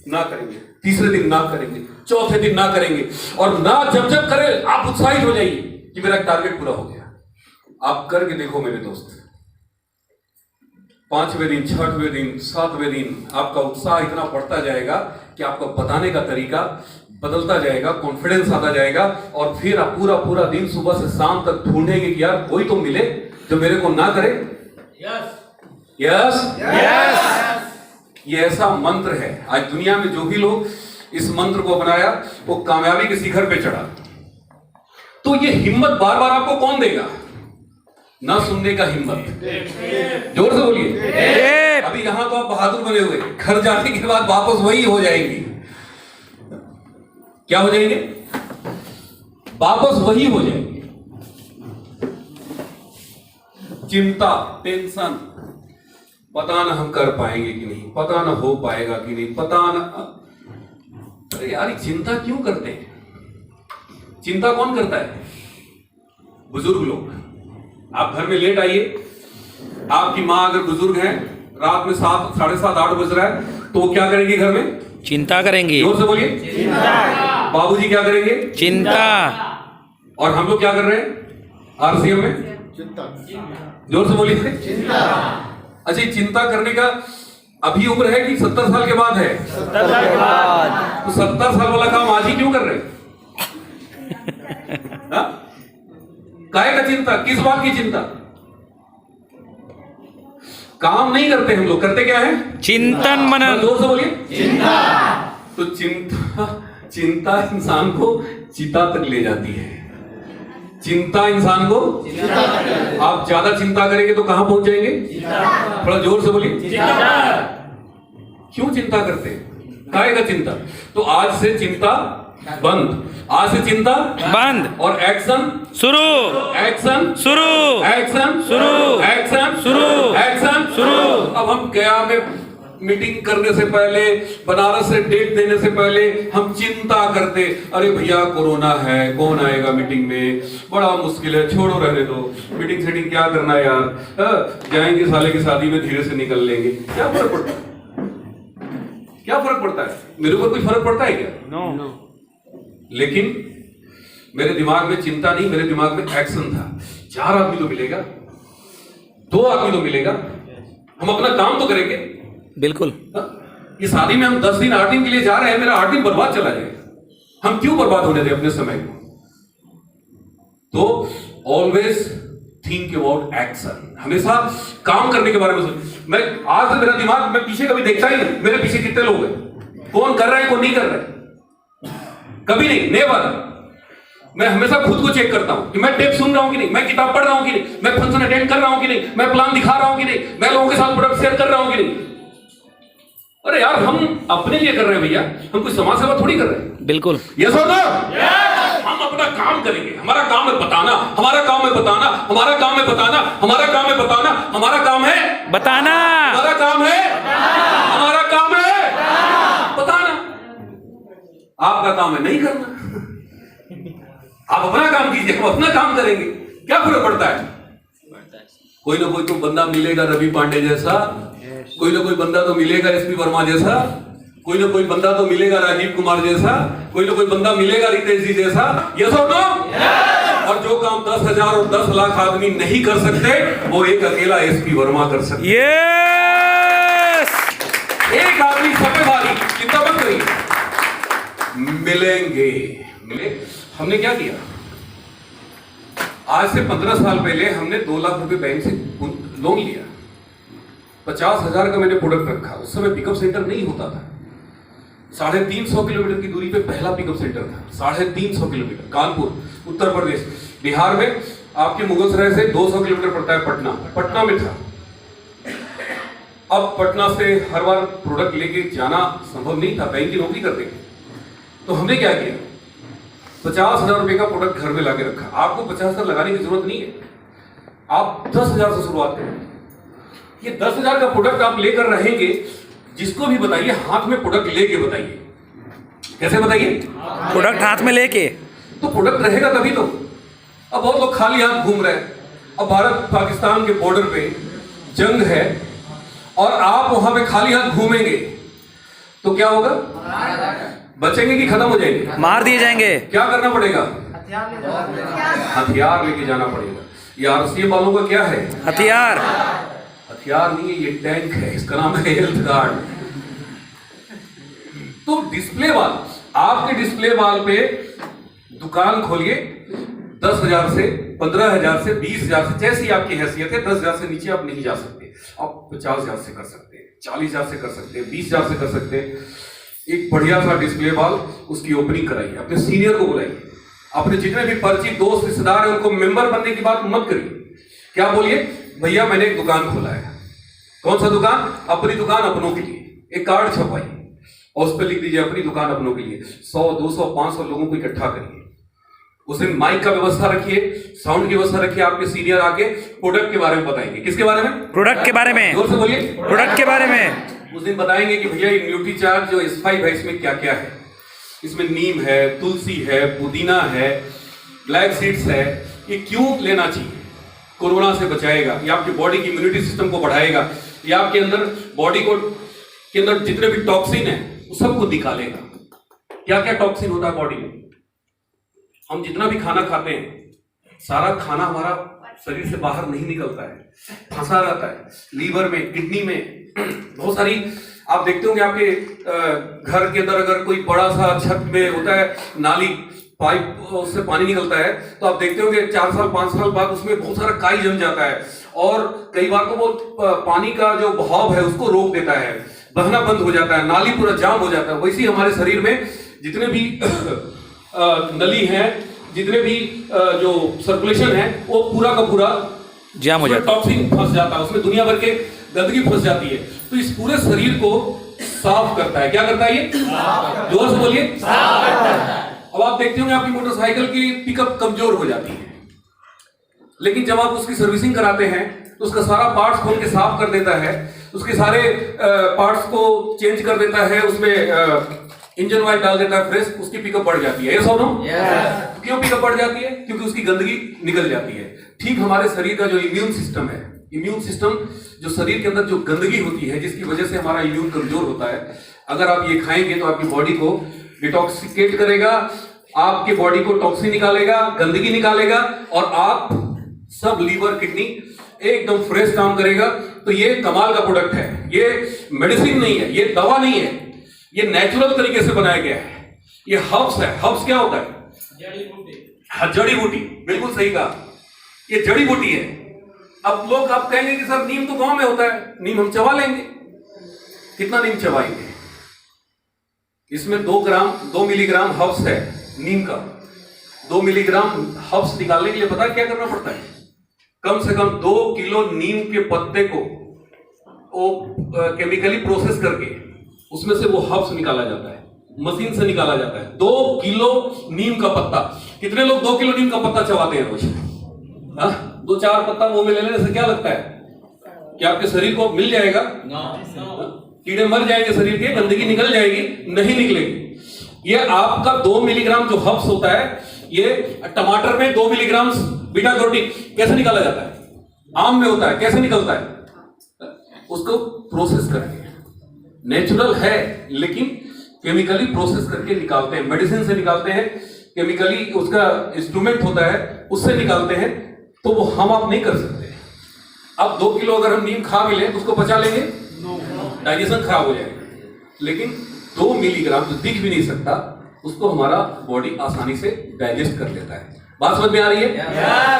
Speaker 1: ना करेंगे, तीसरे दिन ना करेंगे, चौथे दिन ना करेंगे, और ना जब जब करें आप उत्साहित हो जाइए कि मेरा टारगेट पूरा हो गया। आप करके देखो मेरे दोस्त, 5वें दिन, 6वें दिन, 7वें दिन आपका उत्साह इतना बढ़ता जाएगा कि आपका बताने का तरीका बदलता जाएगा, कॉन्फिडेंस आता जाएगा, और फिर आप पूरा पूरा दिन सुबह से शाम तक ढूंढेंगे कि यार कोई तो मिले जो मेरे को ना करे। Yes yes yes. ये ऐसा मंत्र है, आज दुनिया में जो भी लोग इस मंत्र को अपनाया वो कामयाबी के शिखर पे चढ़ा। तो ये हिम्मत बार बार आपको कौन देगा? ना सुनने का हिम्मत। जोर से बोलिए। अभी यहां तो आप बहादुर बने हुए, घर जाने के बाद वापस वही हो जाएंगे। क्या हो जाएंगे? वापस वही हो जाएंगे। चिंता, टेंशन, पता ना हम कर पाएंगे कि नहीं, पता ना हो पाएगा कि नहीं, पता ना। अरे यार, चिंता क्यों करते हैं? चिंता कौन करता है? बुजुर्ग लोग। आप घर में लेट आइए, आपकी माँ अगर बुजुर्ग है, रात में 7, 7:30, 8 बज रहा है, तो वो क्या करेंगे घर में? चिंता करेंगे। जोर से बोलिए। चिंता। बाबूजी क्या करेंगे? चिंता। और हम लोग क्या कर रहे हैं आरसीएम में? चिंता। जोर से बोलिए। चिंता। अच्छा, चिंता करने का अभी उम्र है कि 70 साल के बाद है? 70 साल के बाद। तो 70 साल वाला काम आज ही क्यों कर रहे हैं? काहे का चिंता? किस बात की चिंता? काम नहीं करते हम लोग, करते क्या है? चिंतन मनन। जोर से बोलिए। चिंता। तो चिंता इंसान को चिता तक ले जाती है। चिंता इंसान को आप ज्यादा चिंता करेंगे तो कहां पहुंच जाएंगे? थोड़ा जोर से बोलिए। क्यों चिंता करते हैं? काहे का चिंता? तो आज से चिंता बंद, आज से चिंता बंद और एक्शन शुरू, एक्शन शुरू, एक्शन शुरू, एक्शन शुरू, एक्शन शुरू। अब हम गया में मीटिंग करने से पहले, बनारस से डेट देने से पहले हम चिंता करते, अरे भैया कोरोना है, कौन आएगा मीटिंग में, बड़ा मुश्किल है, छोड़ो रहने दो, मीटिंग सेटिंग क्या करना है यार, जाएंगे साले की शादी में धीरे से निकल लेंगे। क्या फर्क पड़ता है? क्या फर्क पड़ता है? मेरे ऊपर कोई फर्क पड़ता है क्या? नो। लेकिन मेरे दिमाग में चिंता नहीं, मेरे दिमाग में एक्शन था। 4 आदमी तो मिलेगा, 2 आदमी तो मिलेगा, हम अपना काम तो करेंगे। बिल्कुल। ये शादी में हम 10 दिन 8 दिन के लिए जा रहे हैं, मेरा 8 दिन बर्बाद चला जाएगा। हम क्यों बर्बाद होने दें अपने समय को? तो ऑलवेज थिंक अबाउट एक्शन, हमेशा काम करने के बारे में सोच। मैं आज से मेरा दिमाग, मैं पीछे कभी देखता ही नहीं, मेरे पीछे कितने लोग हैं, कौन कर रहे हैं कौन नहीं कर रहे, कभी नहीं, नेवर। मैं हमेशा खुद को चेक करता हूं कि मैं टेप सुन रहा हूं कि नहीं, मैं किताब पढ़ रहा हूं कि नहीं, मैं फंक्शन अटेंड कर रहा हूं कि नहीं, मैं प्लान दिखा रहा हूं कि नहीं, मैं लोगों के साथ प्रोडक्ट शेयर कर रहा हूं कि नहीं। अरे यार, हम अपने लिए कर रहे हैं भैया, हम कोई समाज सेवा थोड़ी कर रहे हैं। बिल्कुल। यस और नो? हम अपना काम करेंगे, हमारा काम है बताना, हमारा काम है बताना, हमारा काम है बताना, हमारा काम है बताना, हमारा काम है बताना, हमारा काम है, हमारा काम है बताना। आपका काम है नहीं करना। आप अपना काम कीजिए, हम अपना काम करेंगे, क्या फर्क पड़ता है? कोई ना कोई तो बंदा मिलेगा रवि पांडे जैसा, कोई ना कोई बंदा तो मिलेगा एसपी वर्मा जैसा, कोई ना कोई बंदा तो मिलेगा राजीव कुमार जैसा, कोई ना कोई बंदा मिलेगा रितेश जी जैसा। यस और नो? और जो काम 10,000 और 10 लाख आदमी नहीं कर सकते, वो एक अकेला एसपी वर्मा कर सकते। यस! एक आदमी सब पे भारी, चिंता मत करिए, मिलेंगे। मिले। हमने क्या किया? आज से 15 साल पहले हमने 2 लाख रुपए बैंक से लोन लिया, 50,000 का मैंने प्रोडक्ट रखा। उस समय पिकअप सेंटर नहीं होता था। 350 किलोमीटर की दूरी पे पहला पिकअप सेंटर था। 350 किलोमीटर, कानपुर, उत्तर प्रदेश। बिहार में आपके मुगलसराय से 200 किलोमीटर पड़ता है पटना, पटना में था। अब पटना से हर बार प्रोडक्ट लेके जाना संभव नहीं था, बैंक की नौकरी करते थे। तो हमने क्या किया, 50,000 रुपए का प्रोडक्ट घर में लाके रखा। आपको 50,000 लगाने की जरूरत नहीं है, आप 10,000 से शुरुआत करें। ये 10,000 का प्रोडक्ट आप लेकर रहेंगे, जिसको भी बताइए हाथ में प्रोडक्ट लेके बताइए। कैसे बताइए? प्रोडक्ट हाथ में लेके। तो प्रोडक्ट रहेगा तभी तो। अब बहुत लोग खाली हाथ घूम रहे हैं। अब भारत पाकिस्तान के बॉर्डर पे जंग है और आप वहां पे खाली हाथ घूमेंगे तो क्या होगा? बचेंगे कि खत्म हो जाएंगे? मार दिए जाएंगे। क्या करना पड़ेगा? हथियार लेके जाना पड़ेगा। ये आरसीएम वालों का क्या है? हथियार। हथियार नहीं है, ये टैंक है, इसका नाम है हेल्थ गार्ड। तो डिस्प्ले वाल, आपके डिस्प्ले वाल पे दुकान खोलिए, 10,000 से 15,000 से 20,000 से, जैसी आपकी हैसियत है, 10,000 से नीचे आप नहीं जा सकते। आप 50,000 से कर सकते हैं, 40,000 से कर सकते हैं, 20,000 से कर सकते हैं। एक बढ़िया सा डिस्प्ले वाल, उसकी ओपनिंग कराइए, अपने सीनियर को बुलाइए, अपने जितने भी परिचित दोस्त रिश्तेदार हैं उनको मेंबर बनने की बात मत करिए। क्या बोलिए, भैया मैंने एक दुकान खोला है। कौन सा दुकान? अपनी दुकान अपनों के लिए। एक कार्ड छपवाइए और उस पर लिख दीजिए अपनी दुकान अपनों के लिए। 100, 200, 500 लोगों को इकट्ठा करिए। उस दिन माइक का व्यवस्था रखिए, साउंड की व्यवस्था रखिए। आपके सीनियर आके प्रोडक्ट के बारे में बताएंगे। किसके बारे में?
Speaker 2: प्रोडक्ट के बारे में।
Speaker 1: जोर से बोलिए।
Speaker 2: प्रोडक्ट के बारे में
Speaker 1: उस दिन बताएंगे कि भैया ये न्यूट्री चार्ज जो S5 है इसमें क्या क्या है। इसमें नीम है, तुलसी है, पुदीना है, ब्लैक सीड्स है। ये क्यों लेना चाहिए? कोरोना से बचाएगा, ये आपकी बॉडी की इम्यूनिटी सिस्टम को बढ़ाएगा, ये आपके अंदर बॉडी को के अंदर जितने भी टॉक्सिन है उस सबको निकालेगा। क्या क्या टॉक्सिन होता है बॉडी में? हम जितना भी खाना खाते हैं सारा खाना हमारा शरीर से बाहर नहीं निकलता है, फंसा रहता है लीवर में, किडनी में। बहुत सारी आप देखते होंगे आपके घर के अंदर अगर कोई बड़ा सा छत में होता है नाली, पाइप, उससे पानी निकलता है, तो आप देखते होंगे 4 साल 5 साल बाद उसमें बहुत सारा काई जम जाता है और कई बार तो वो पानी का जो बहाव है उसको रोक देता है, बहना बंद हो जाता है, नाली पूरा जाम हो जाता है। वैसे ही हमारे शरीर में जितने भी नली है, जितने भी जो सर्कुलेशन है वो पूरा का पूरा
Speaker 2: जाम हो जाता है,
Speaker 1: टॉक्सिन फंस जाता है, उसमें दुनिया भर के गंदगी फंस जाती है। तो इस पूरे शरीर को साफ करता है। क्या करता है ये? जोर से बोलिए। अब आप देखते होंगे आपकी मोटरसाइकिल की पिकअप कमजोर हो जाती है, लेकिन जब आप उसकी सर्विसिंग कराते हैं तो उसका सारा पार्ट्स खोल के साफ कर देता है, उसके सारे पार्ट्स को चेंज कर देता है, उसमें इंजन ऑयल डाल देता है फ्रेश, उसकी पिकअप बढ़ जाती है। ऐसा ना? क्यों पिकअप बढ़ जाती है? क्योंकि उसकी गंदगी निकल जाती है। ठीक हमारे शरीर का जो इम्यून सिस्टम है, इम्यून सिस्टम जो शरीर के अंदर जो गंदगी होती है जिसकी वजह से हमारा इम्यून कमजोर होता है, अगर आप ये खाएंगे तो आपकी बॉडी को डिटॉक्सिकेट करेगा, आपके बॉडी को टॉक्सिन निकालेगा, गंदगी निकालेगा और आप सब लीवर किडनी एकदम फ्रेश काम करेगा। तो ये कमाल का प्रोडक्ट है, ये मेडिसिन नहीं है, ये दवा नहीं है, ये नेचुरल तरीके से बनाया गया है। ये हर्ब्स है। हर्ब्स क्या होता है?
Speaker 3: जड़ी बूटी।
Speaker 1: हाँ, जड़ी बूटी, बिल्कुल सही कहा, ये जड़ी बूटी है। अब लोग आप कहेंगे कि सर नीम तो गांव में होता है, नीम हम चबा लेंगे। कितना नीम चबाएंगे? इसमें 2 मिलीग्राम हर्ब्स है नीम का। 2 मिलीग्राम हर्ब्स निकालने के लिए पता है क्या करना पड़ता है? कम से कम 2 किलो नीम के पत्ते को वो केमिकली प्रोसेस करके उसमें से वो हर्ब्स निकाला जाता है, मशीन से निकाला जाता है। 2 किलो नीम का पत्ता। कितने लोग 2 किलो नीम का पत्ता चबाते हैं रोज? 2-4 पत्ता मुंह में ले लेने से क्या लगता है कि आपके शरीर को मिल जाएगा? कीड़े मर जाएंगे शरीर के, गंदगी निकल जाएगी? नहीं निकलेगी। ये आपका 2 मिलीग्राम जो हर्ब्स होता है, ये टमाटर में 2 मिलीग्राम बीटा कैरोटीन कैसे निकाला जाता है? आम में होता है, कैसे निकलता है? उसको प्रोसेस करके, नेचुरल है लेकिन केमिकली प्रोसेस करके निकालते हैं, मेडिसिन से निकालते हैं, केमिकली उसका इंस्ट्रूमेंट होता है उससे निकालते हैं। तो वो हम आप नहीं कर सकते। अब 2 किलो अगर हम नीम खा भी लें तो उसको पचा लेंगे? डाइजेशन खराब हो जाएगा। लेकिन 2 मिलीग्राम जो दिख भी नहीं सकता उसको हमारा बॉडी आसानी से डाइजेस्ट कर लेता है। बात समझ में आ रही है?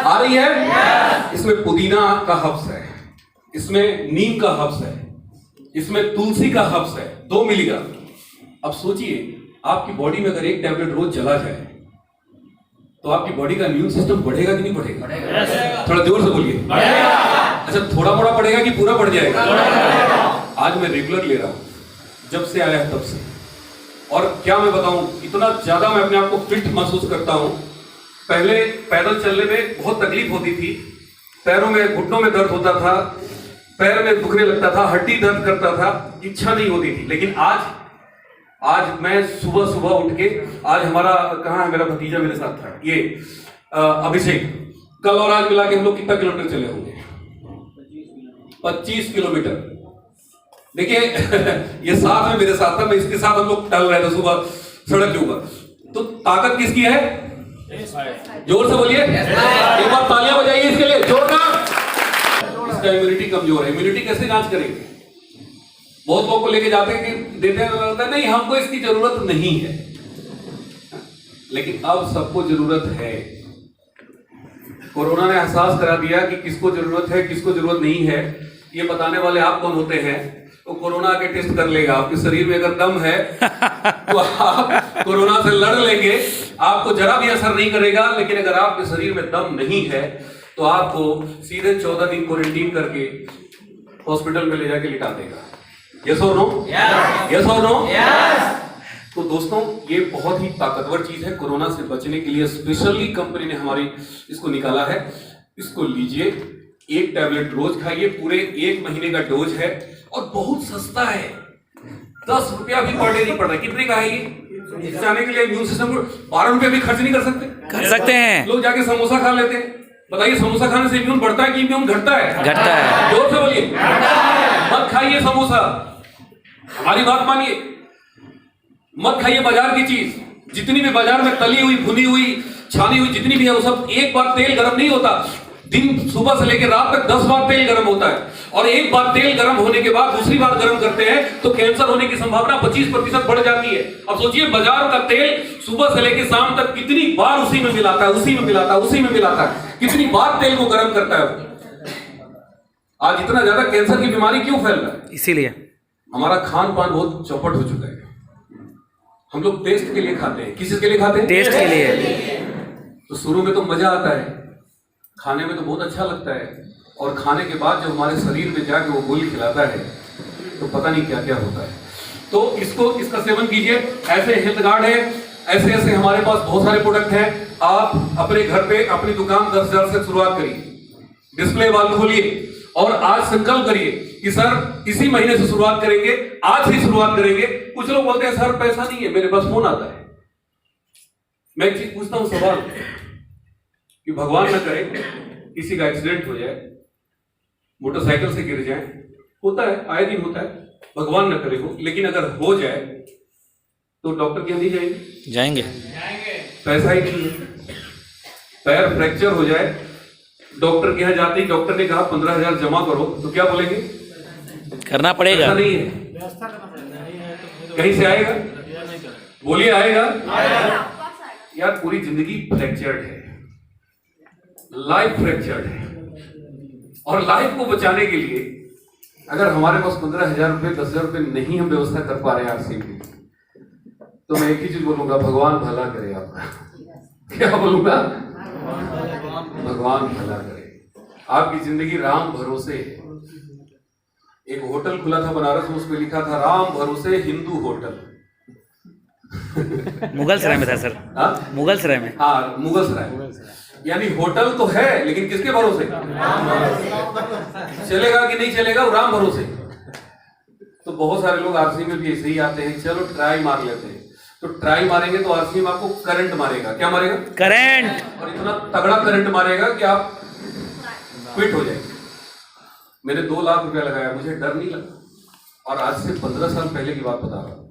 Speaker 1: आ रही है? इसमें पुदीना का हर्ब्स है, इसमें नीम का हर्ब्स है, इसमें तुलसी का हर्ब्स है, 2 मिलीग्राम। अब सोचिए आपकी बॉडी में अगर एक टैबलेट रोज चला जाए तो आपकी बॉडी का इम्यून सिस्टम बढ़ेगा कि नहीं बढ़ेगा? थोड़ा जोर से बोलिए। अच्छा, थोड़ा मोड़ा बढ़ेगा कि पूरा बढ़ जाएगा? आज मैं रेगुलर ले रहा हूं, जब से आया तब से। और क्या मैं बताऊं, इतना ज्यादा मैं अपने आप को फिट महसूस करता हूं। पहले पैदल चलने में बहुत तकलीफ होती थी, पैरों में, घुटनों में दर्द होता था, पैर में दुखने लगता था, हड्डी दर्द करता था, इच्छा नहीं होती थी। लेकिन आज मैं सुबह सुबह उठ के, आज हमारा कहाँ है, मेरा भतीजा मेरे साथ था, ये अभिषेक, कल और आज मिला के हम लोग कितना किलोमीटर चले होंगे? 25 किलोमीटर। देखिए ये साथ में मेरे साथ था, मैं इसके साथ हम लोग टहल रहे थे सुबह सड़क के ऊपर। तो ताकत किसकी है? जोर से बोलिए। एक बार तालियां बजाइए इसके लिए, जोरदार। इसका इम्यूनिटी कमजोर है। इम्यूनिटी कैसे जांच करेंगे? बहुत लोग को लेके जाते हैं कि देते हैं, नहीं हमको इसकी जरूरत नहीं है। लेकिन अब सबको जरूरत है। कोरोना ने एहसास करा दिया कि किसको जरूरत है, किसको जरूरत नहीं है। ये बताने वाले आप कौन होते हैं? वो कोरोना के टेस्ट कर लेगा। आपके शरीर में अगर दम है तो आप कोरोना से लड़ लेंगे, आपको जरा भी असर नहीं करेगा। लेकिन अगर आपके शरीर में दम नहीं है तो आपको सीधे 14 दिन क्वारंटीन करके हॉस्पिटल में ले जाके लिटा देगा। यस और नो? यस और नो? तो दोस्तों, ये बहुत ही ताकतवर चीज है कोरोना से बचने के लिए। स्पेशली कंपनी ने हमारी इसको निकाला है। इसको लीजिए, एक टैबलेट रोज खाइए, पूरे 1 महीने का डोज है और बहुत सस्ता है। 10 रुपया भी पर डे नहीं पड़ रहा। कितने का है ये? इस जाने के लिए इम्यून सिस्टम को 12 रुपए भी खर्च नहीं कर सकते
Speaker 2: हैं।
Speaker 1: लोग जाके समोसा खा लेते हैं। बताइए, समोसा खाने से इम्यून बढ़ता है कि इम्यून घटता है?
Speaker 2: घटता है।
Speaker 1: जोर से बोलिए, मत खाइए समोसा। हमारी बात मानिए, मत खाइए बाजार की चीज। जितनी भी बाजार में तली हुई, भुनी हुई, छानी हुई जितनी भी है, वो सब एक बार तेल गर्म नहीं होता। दिन सुबह से लेकर रात तक 10 बार तेल गर्म होता है। और एक बार तेल गर्म होने के बाद दूसरी बार गर्म करते हैं तो कैंसर होने की संभावना 25% बढ़ जाती है। अब सोचिए, बाजार का तेल सुबह से लेकर शाम तक कितनी बार उसी में मिलाता है, उसी में मिलाता है, उसी में मिलाता है, कितनी बार तेल को गर्म करता है। आज इतना ज्यादा कैंसर की बीमारी क्यों फैल रहा है?
Speaker 2: इसीलिए
Speaker 1: हमारा खान पान बहुत चौपट हो चुका है। हम लोग टेस्ट के लिए खाते हैं। किस चीज के लिए खाते हैं?
Speaker 2: टेस्ट के लिए।
Speaker 1: तो शुरू में तो मजा आता है, खाने में तो बहुत अच्छा लगता है, और खाने के बाद जब हमारे शरीर में जाके वो गुल खिलाता है तो पता नहीं क्या क्या होता है। तो इसका सेवन कीजिए। ऐसे हेल्थ गार्ड है, ऐसे ऐसे हमारे पास बहुत सारे प्रोडक्ट हैं। आप अपने घर पे अपनी दुकान 10,000 से शुरुआत करिए। डिस्प्ले वाल खोलिए और आज संकल्प करिए कि सर इसी महीने से शुरुआत करेंगे, आज ही शुरुआत करेंगे। कुछ लोग बोलते हैं सर पैसा नहीं है, मेरे पास फोन आता है। मैं एक चीज पूछता हूं, सवाल कि भगवान न करे किसी का एक्सीडेंट हो जाए, मोटरसाइकिल से गिर जाए, होता है, आए दिन होता है, भगवान न करे हो, लेकिन अगर हो जाए तो डॉक्टर के यहाँ नहीं जाएंगे?
Speaker 2: जाएंगे।
Speaker 1: पैसा ही नहीं है। पैर फ्रैक्चर हो जाए, डॉक्टर के यहाँ जाते ही डॉक्टर ने कहा 15,000 जमा करो, तो क्या बोलेंगे?
Speaker 2: करना पड़ेगा।
Speaker 1: पैसा नहीं है, कहीं से आएगा? बोलिए, आएगा? यार पूरी जिंदगी फ्रैक्चर्ड है, लाइफ फ्रैक्चर्ड है। और लाइफ को बचाने के लिए अगर हमारे पास 15,000 रुपए, 10,000 रुपए नहीं हम व्यवस्था कर पा रहे हैं आरसीएम की, तो मैं एक ही चीज बोलूंगा, भगवान भला करे आपका। क्या बोलूंगा? भगवान भला करे। आपकी जिंदगी राम भरोसे है। एक होटल खुला था बनारस में, उसमें लिखा था राम भरोसे हिंदू होटल।
Speaker 2: मुगल सराय में था सर। मुगल सराय में।
Speaker 1: हाँ, मुगल सराय। यानी होटल तो है, लेकिन किसके भरोसे? चलेगा कि नहीं चलेगा? राम भरोसे। तो बहुत सारे लोग आरसीएम में भी ऐसे ही आते हैं, चलो ट्राई मार लेते हैं। तो ट्राई मारेंगे तो आरसीएम आपको करंट मारेगा। क्या मारेगा?
Speaker 2: करंट।
Speaker 1: और इतना तगड़ा करंट मारेगा कि आप क्विट हो जाएंगे। मैंने 2 लाख रुपया लगाया, मुझे डर नहीं लगा। और आज से 15 साल पहले की बात बता रहा हूं।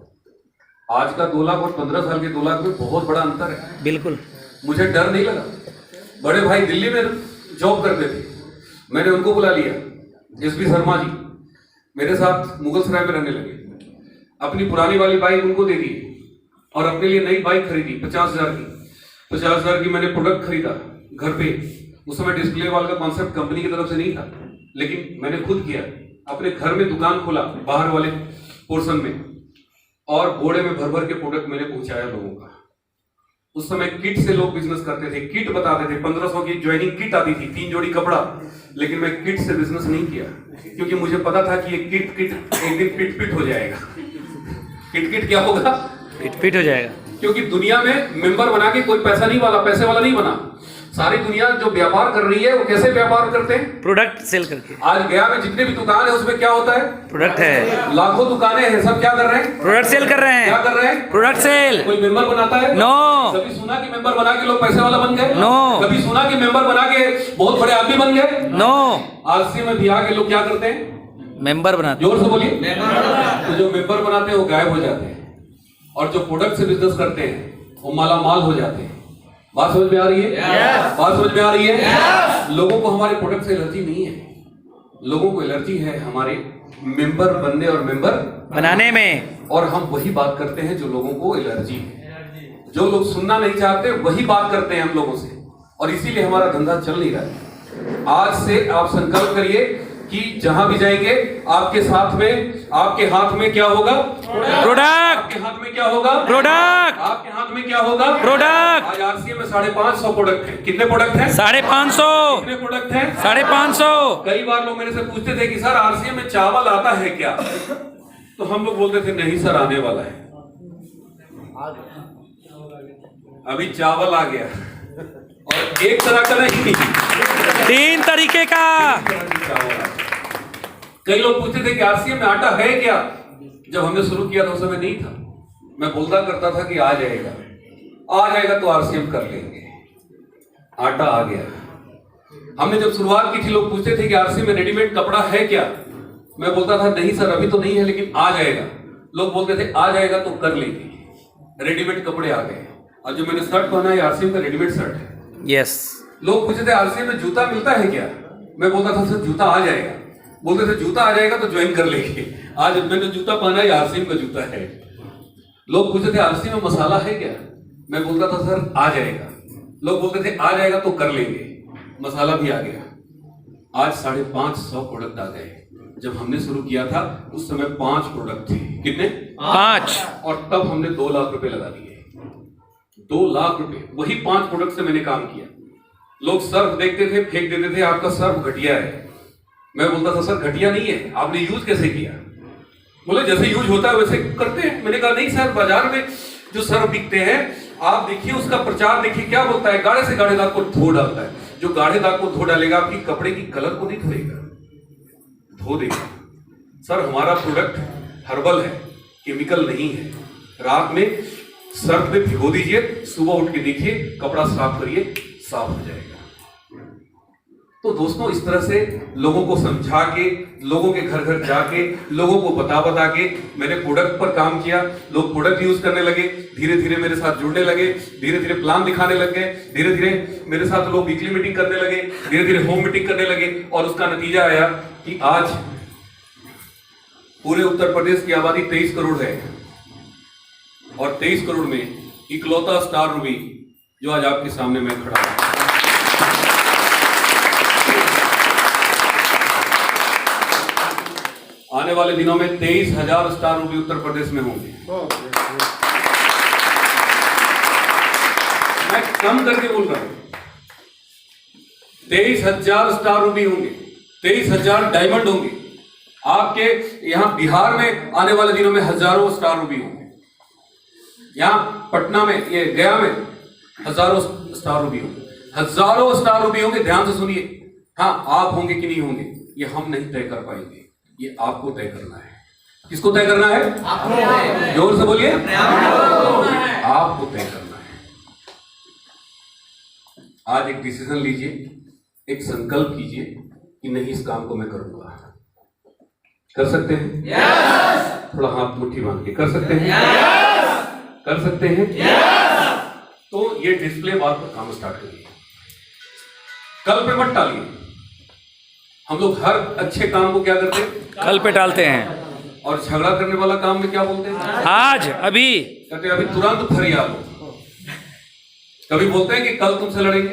Speaker 1: आज का 2 लाख और 15 साल के 2 लाख में बहुत बड़ा अंतर है।
Speaker 2: बिल्कुल।
Speaker 1: मुझे डर नहीं लगा। बड़े भाई दिल्ली में जॉब करते थे, मैंने उनको बुला लिया, एसपी शर्मा जी मेरे साथ मुगल सराय में रहने लगे। अपनी पुरानी वाली बाइक उनको दे दी और अपने लिए नई बाइक खरीदी 50,000 की। 50,000 की मैंने प्रोडक्ट खरीदा घर पे। उस समय डिस्प्ले वाल का कॉन्सेप्ट कंपनी की तरफ से नहीं था, लेकिन मैंने खुद किया। अपने घर में दुकान खोला बाहर वाले पोर्शन में, और बोड़े में भर भर के प्रोडक्ट मैंने पहुंचाया लोगों का। उस समय किट से लोग बिजनेस करते थे, किट बताते थे। 1500 की ज्वाइनिंग किट आती थी, 3 जोड़ी कपड़ा। लेकिन मैं किट से बिजनेस नहीं किया, क्योंकि मुझे पता था कि ये किट एक दिन पिट हो जाएगा। किट क्या होगा?
Speaker 2: फिट हो जाएगा।
Speaker 1: क्योंकि दुनिया में मेंबर बना के कोई पैसा नहीं वाला, पैसे वाला नहीं बना। सारी दुनिया जो व्यापार कर रही है वो कैसे व्यापार करते हैं?
Speaker 2: प्रोडक्ट सेल करके।
Speaker 1: आज गया में जितने भी दुकान है उसमें क्या होता है?
Speaker 2: प्रोडक्ट है।
Speaker 1: लाखों दुकानें हैं, सब क्या कर रहे हैं?
Speaker 2: प्रोडक्ट सेल कर रहे हैं।
Speaker 1: क्या कर रहे हैं?
Speaker 2: Product cell.
Speaker 1: कोई मेंबर बनाता है?
Speaker 2: नो।
Speaker 1: कभी सुना कि मेंबर बना के लोग पैसे वाला बन गए?
Speaker 2: नो।
Speaker 1: कभी सुना कि मेंबर बना के बहुत बड़े आदमी बन गए?
Speaker 2: नो।
Speaker 1: आरसी में भी आके लोग क्या करते हैं?
Speaker 2: मेंबर बनाते।
Speaker 1: जोर से बोलिए। तो जो मेंबर बनाते हैं वो गायब हो जाते हैं, और जो प्रोडक्ट से बिजनेस करते हैं वो माला माल हो जाते हैं। बात समझ में आ रही है? बात समझ में आ रही है? लोगों को हमारे प्रोडक्ट से एलर्जी नहीं है, लोगों को एलर्जी है हमारे मेंबर बनने और मेंबर
Speaker 2: बनाने में।
Speaker 1: और हम वही बात करते हैं जो लोगों को एलर्जी है। जो लोग सुनना नहीं चाहते वही बात करते हैं हम लोगों से, और इसीलिए हमारा धंधा चल नहीं रहा है। आज से आप संकल्प करिए कि जहां भी जाएंगे आपके साथ में, आपके हाथ में क्या होगा?
Speaker 2: प्रोडक्ट।
Speaker 1: आपके हाथ में क्या होगा?
Speaker 2: प्रोडक्ट।
Speaker 1: आपके हाथ में क्या होगा?
Speaker 2: प्रोडक्ट।
Speaker 1: आज आरसीएम में 550 प्रोडक्ट है। कितने प्रोडक्ट हैं?
Speaker 2: 550।
Speaker 1: कितने प्रोडक्ट हैं?
Speaker 2: 550।
Speaker 1: कई बार लोग मेरे से पूछते थे कि सर आरसीएम में चावल आता है क्या? तो हम लोग बोलते थे नहीं सर, आने वाला है। अभी चावल आ गया, और एक तरह का नहीं,
Speaker 2: 3 तरीके का।
Speaker 1: कई लोग पूछते थे कि आरसीएम में आटा है क्या? जब हमने शुरू किया था उस समय नहीं था। मैं बोलता करता था कि आ जाएगा तो आरसीएम कर लेंगे। आटा आ गया। हमने जब शुरुआत की थी लोग पूछते थे कि आरसीएम में रेडीमेड कपड़ा है क्या? मैं बोलता था नहीं सर अभी तो नहीं है, लेकिन आ जाएगा। लोग बोलते थे आ जाएगा तो कर लेंगे। रेडीमेड कपड़े आ गए, और जो मैंने शर्ट पहना है आरसीएम का रेडीमेड शर्ट है।
Speaker 2: यस।
Speaker 1: लोग पूछते थे आरसीएम में जूता मिलता है क्या? मैं बोलता था सर जूता आ जाएगा। बोलते थे जूता आ जाएगा तो ज्वाइन कर लेंगे। आज मैंने जूता पहना है, आरसीएम का जूता है। लोग पूछते थे आरसीएम में मसाला है क्या? मैं बोलता था सर आ जाएगा। लोग बोलते थे आ जाएगा तो कर लेंगे। मसाला भी आ गया। आज 550 प्रोडक्ट आ गए। जब हमने शुरू किया था उस समय 5 प्रोडक्ट थे। कितने?
Speaker 2: 5।
Speaker 1: और तब हमने 2 लाख रुपए लगा दिए। 2 लाख रुपए वही 5 प्रोडक्ट से मैंने काम किया। लोग सर्फ देखते थे, फेंक देते थे, आपका सर्फ घटिया है। मैं बोलता था सर घटिया नहीं है, आपने यूज कैसे किया? बोले जैसे यूज होता है वैसे करते हैं। मैंने कहा नहीं सर, बाजार में जो सर्फ बिकते हैं आप देखिए, उसका प्रचार देखिए क्या बोलता है, गाढ़े से गाढ़े दाग को धो डालता है। जो गाढ़े दाग को धो डालेगा आपकी कपड़े की कलर को नहीं धोएगा, धो देगा। सर हमारा प्रोडक्ट हर्बल है, केमिकल नहीं है। रात में सर्फ में भिगो दीजिए, सुबह उठ के देखिए, कपड़ा साफ करिए, साफ हो जाएगा। तो दोस्तों इस तरह से लोगों को समझा के, लोगों के घर घर जाके, लोगों को बता के मैंने प्रोडक्ट पर काम किया। लोग प्रोडक्ट यूज करने लगे, धीरे धीरे मेरे साथ जुड़ने लगे, धीरे धीरे प्लान दिखाने लग गए, धीरे धीरे मेरे साथ लोग वीकली मीटिंग करने लगे, धीरे धीरे होम मीटिंग करने लगे। और उसका नतीजा आया कि आज पूरे उत्तर प्रदेश की आबादी 23 करोड़ है, और 23 करोड़ में इकलौता स्टार रूबी जो आज आपके सामने मैं खड़ा हूं। आने वाले दिनों में 23,000 स्टार रूबी उत्तर प्रदेश में होंगे। मैं कम करके बोल रहा हूं, 23,000 स्टार रूबी होंगे, 23,000 डायमंड होंगे। आपके यहां बिहार में आने वाले दिनों में हजारों स्टार रूबी होंगे। यहां पटना में, ये गया में हजारों स्टार रूबी होंगे, हजारों स्टार रूबी होंगे। ध्यान से सुनिए। हाँ, आप होंगे कि नहीं होंगे ये हम नहीं तय कर पाएंगे, ये आपको तय करना है। किसको तय करना है? आपको। जोर से बोलिए, आपको तय करना है। आज एक डिसीजन लीजिए, एक संकल्प कीजिए कि नहीं इस काम को मैं करूंगा। कर सकते हैं? yes! थोड़ा हाथ मुट्ठी बांध के कर सकते हैं? yes! कर सकते हैं? yes! तो ये डिस्प्ले बार पर काम स्टार्ट करिए, कल पे मत टालिए। हम लोग हर अच्छे काम को क्या करते हैं?
Speaker 2: कल पे टालते हैं।
Speaker 1: और झगड़ा करने वाला काम में क्या बोलते हैं?
Speaker 2: आज, अभी।
Speaker 1: कहते हैं अभी तुरंत फरियाद हो। कभी बोलते हैं कि कल तुमसे लड़ेंगे,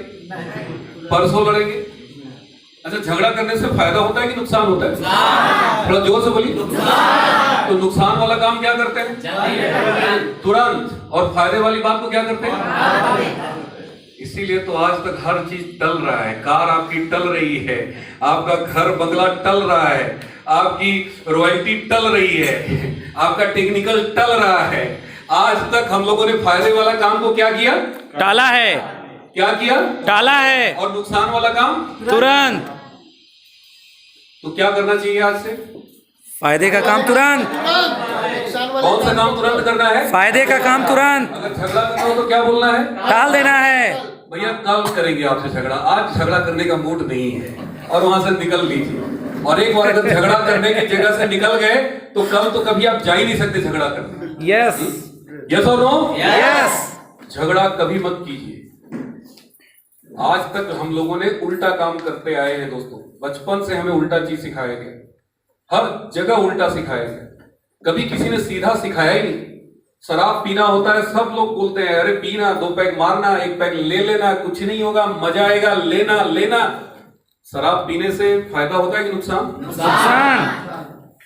Speaker 1: परसों लड़ेंगे। अच्छा, झगड़ा करने से फायदा होता है कि नुकसान होता है? थोड़ा जोर से बोलिए। तो नुकसान वाला काम क्या करते हैं? तुरंत। और फायदे वाली बात को क्या करते हैं? इसीलिए तो आज तक हर चीज टल रहा है। कार आपकी टल रही है, आपका घर बंगला टल रहा है, आपकी रॉयल्टी टल रही है, आपका टेक्निकल टल रहा है। आज तक हम लोगों ने फायदे वाला काम को क्या किया?
Speaker 2: टाला है।
Speaker 1: क्या किया? टाला
Speaker 2: है।
Speaker 1: और नुकसान वाला काम
Speaker 2: तुरंत।
Speaker 1: तो क्या करना चाहिए आज से?
Speaker 2: फायदे का काम तुरंत।
Speaker 1: कौन सा काम तुरंत करना है?
Speaker 2: फायदे का काम तुरंत।
Speaker 1: अगर झगड़ा करना हो तो क्या बोलना है?
Speaker 2: टाल देना है।
Speaker 1: भैया कल करेंगे आपसे झगड़ा, आज झगड़ा करने का मूड नहीं है, और वहां से निकल लीजिए। और एक बार अगर झगड़ा करने की जगह से निकल गए तो कल तो कभी आप जा ही नहीं सकते झगड़ा करने।
Speaker 2: यस।
Speaker 1: यस और नो?
Speaker 2: यस।
Speaker 1: झगड़ा कभी मत कीजिए। आज तक हम लोगों ने उल्टा काम करते आए हैं दोस्तों। बचपन से हमें उल्टा चीज सिखाया गया, हर जगह उल्टा सिखाया गया। कभी किसी ने सीधा सिखाया ही नहीं। शराब पीना होता है, सब लोग बोलते हैं अरे पीना, 2 पैग मारना, 1 पैग ले लेना, कुछ नहीं होगा, मजा आएगा, लेना लेना। शराब पीने से फायदा होता है कि नुकसान?
Speaker 2: नुकसान।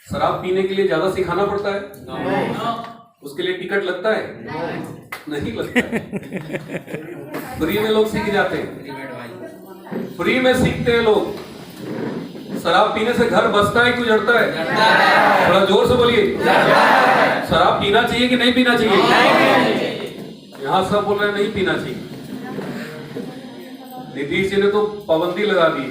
Speaker 1: शराब पीने के लिए ज्यादा सिखाना पड़ता है? उसके लिए टिकट लगता है? नहीं लगता है। फ्री में लोग सीख जाते हैं, फ्री में सीखते हैं लोग। शराब पीने से घर बसता है कि उजड़ता है? थोड़ा जोर से बोलिए। शराब पीना चाहिए कि नहीं पीना चाहिए? यहाँ सब बोल रहे हैं नहीं पीना चाहिए। नीतीश जी ने तो पाबंदी लगा दी।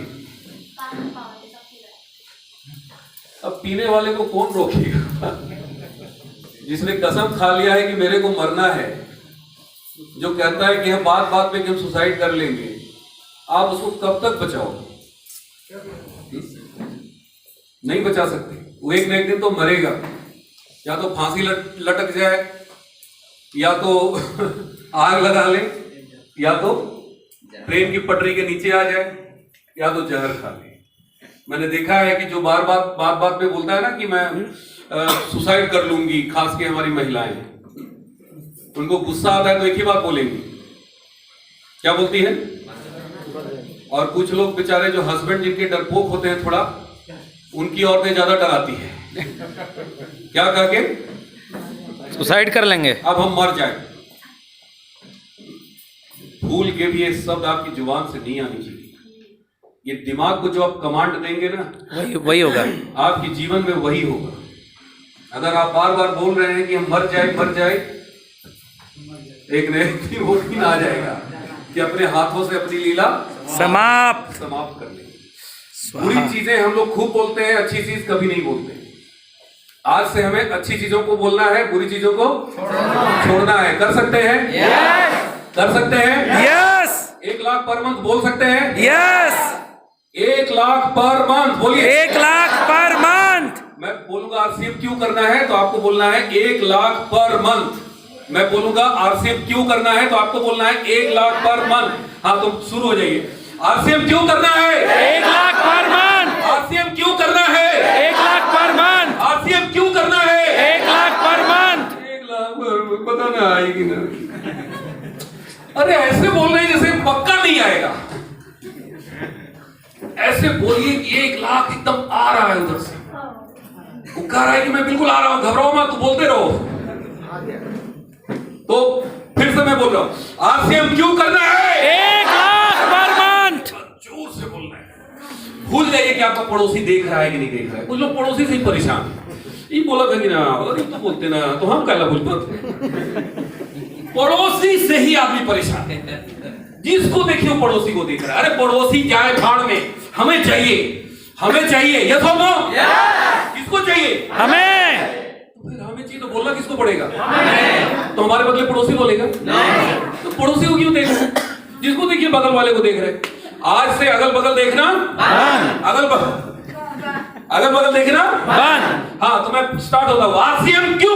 Speaker 1: अब पीने वाले को कौन रोकेगा? जिसने कसम खा लिया है कि मेरे को मरना है, जो कहता है कि हम बात बात पे कि हम सुसाइड कर लेंगे, आप उसको कब तक बचाओगे? नहीं बचा सकते। वो एक न एक दिन तो मरेगा, या तो फांसी लटक जाए, या तो आग लगा ले, या तो ट्रेन की पटरी के नीचे आ जाए, या तो जहर खा ले। मैंने देखा है कि जो बार बात पे बोलता है ना कि मैं सुसाइड कर लूंगी, खास के हमारी महिलाएं, उनको गुस्सा आता है तो एक ही बात बोलेंगी, क्या बोलती है? और कुछ लोग बेचारे जो हस्बैंड जिनके डरपोक होते हैं थोड़ा, उनकी औरतें ज्यादा डराती है। क्या कह के?
Speaker 2: सुसाइड कर लेंगे,
Speaker 1: अब हम मर जाए। भूल के भी ये शब्द आपकी जुबान से नहीं आनी चाहिए। ये दिमाग को जो आप कमांड देंगे ना,
Speaker 2: वही होगा।
Speaker 1: आपके जीवन में वही होगा। अगर आप बार बार बोल रहे हैं कि हम मर जाए, एक दिन वो दिन आ जाएगा कि अपने हाथों से अपनी लीला
Speaker 2: समाप्त
Speaker 1: कर लेंगे। बुरी चीजें हम लोग खूब बोलते हैं, अच्छी चीज कभी नहीं बोलते। आज से हमें अच्छी चीजों को बोलना है, बुरी चीजों को छोड़ना है। कर सकते हैं? कर सकते हैं?
Speaker 2: यस
Speaker 1: 1 लाख पर मंथ बोल सकते हैं?
Speaker 2: यस
Speaker 1: 1 लाख पर मंथ बोलिए।
Speaker 2: 1 लाख पर मंथ।
Speaker 1: मैं बोलूंगा आरसीएम क्यों करना है तो आपको बोलना है 1 लाख पर मंथ। मैं बोलूंगा आरसीएम क्यों करना है तो आपको बोलना है 1 लाख पर मंथ। हाँ, तो शुरू हो जाइए। आरसीएम क्यों करना है?
Speaker 2: 1 लाख पर मंथ।
Speaker 1: आरसीएम क्यों करना है?
Speaker 2: 1 लाख पर मंथ।
Speaker 1: आरसीएम क्यों करना है?
Speaker 2: 1 लाख पर मंथ।
Speaker 1: 1 लाख पर, पता ना आएगी ना। अरे ऐसे बोल रहे हैं जैसे पक्का नहीं आएगा। ऐसे बोलिए कि 1 लाख एकदम आ रहा है उधर से। वो कह रहा है कि मैं बिल्कुल आ रहा हूं, घबराओ मत, तो बोलते रहो। तो फिर से मैं बोल रहा हूं, आरसीएम क्यों करना है? 1
Speaker 2: लाख पर मंथ।
Speaker 1: जोर से बोलना है। भूल जाइए कि आपका पड़ोसी देख रहा है कि नहीं देख रहा है। कुछ लोग पड़ोसी से ही परेशान है। ये बोला था कि ना, अरे तो बोलते ना, तो हम कहला भूल पाते। पड़ोसी से ही आदमी परेशान है। जिसको देखिए वो पड़ोसी को देख रहा है। अरे पड़ोसी जाए भाड़ में, हमें चाहिए, हमें चाहिए। यस और नो? किसको चाहिए?
Speaker 2: हमें।
Speaker 1: तो फिर हमें चाहिए तो बोलना किसको पड़ेगा? तो हमारे बदले पड़ोसी बोलेगा? तो पड़ोसी को क्यों देख रहे हैं? जिसको देखिए बगल वाले को देख रहे हैं। आज से अगल बगल देखना, अगल बगल देखना बंद। हाँ, तो मैं स्टार्ट होता हूँ। आरसीएम क्यों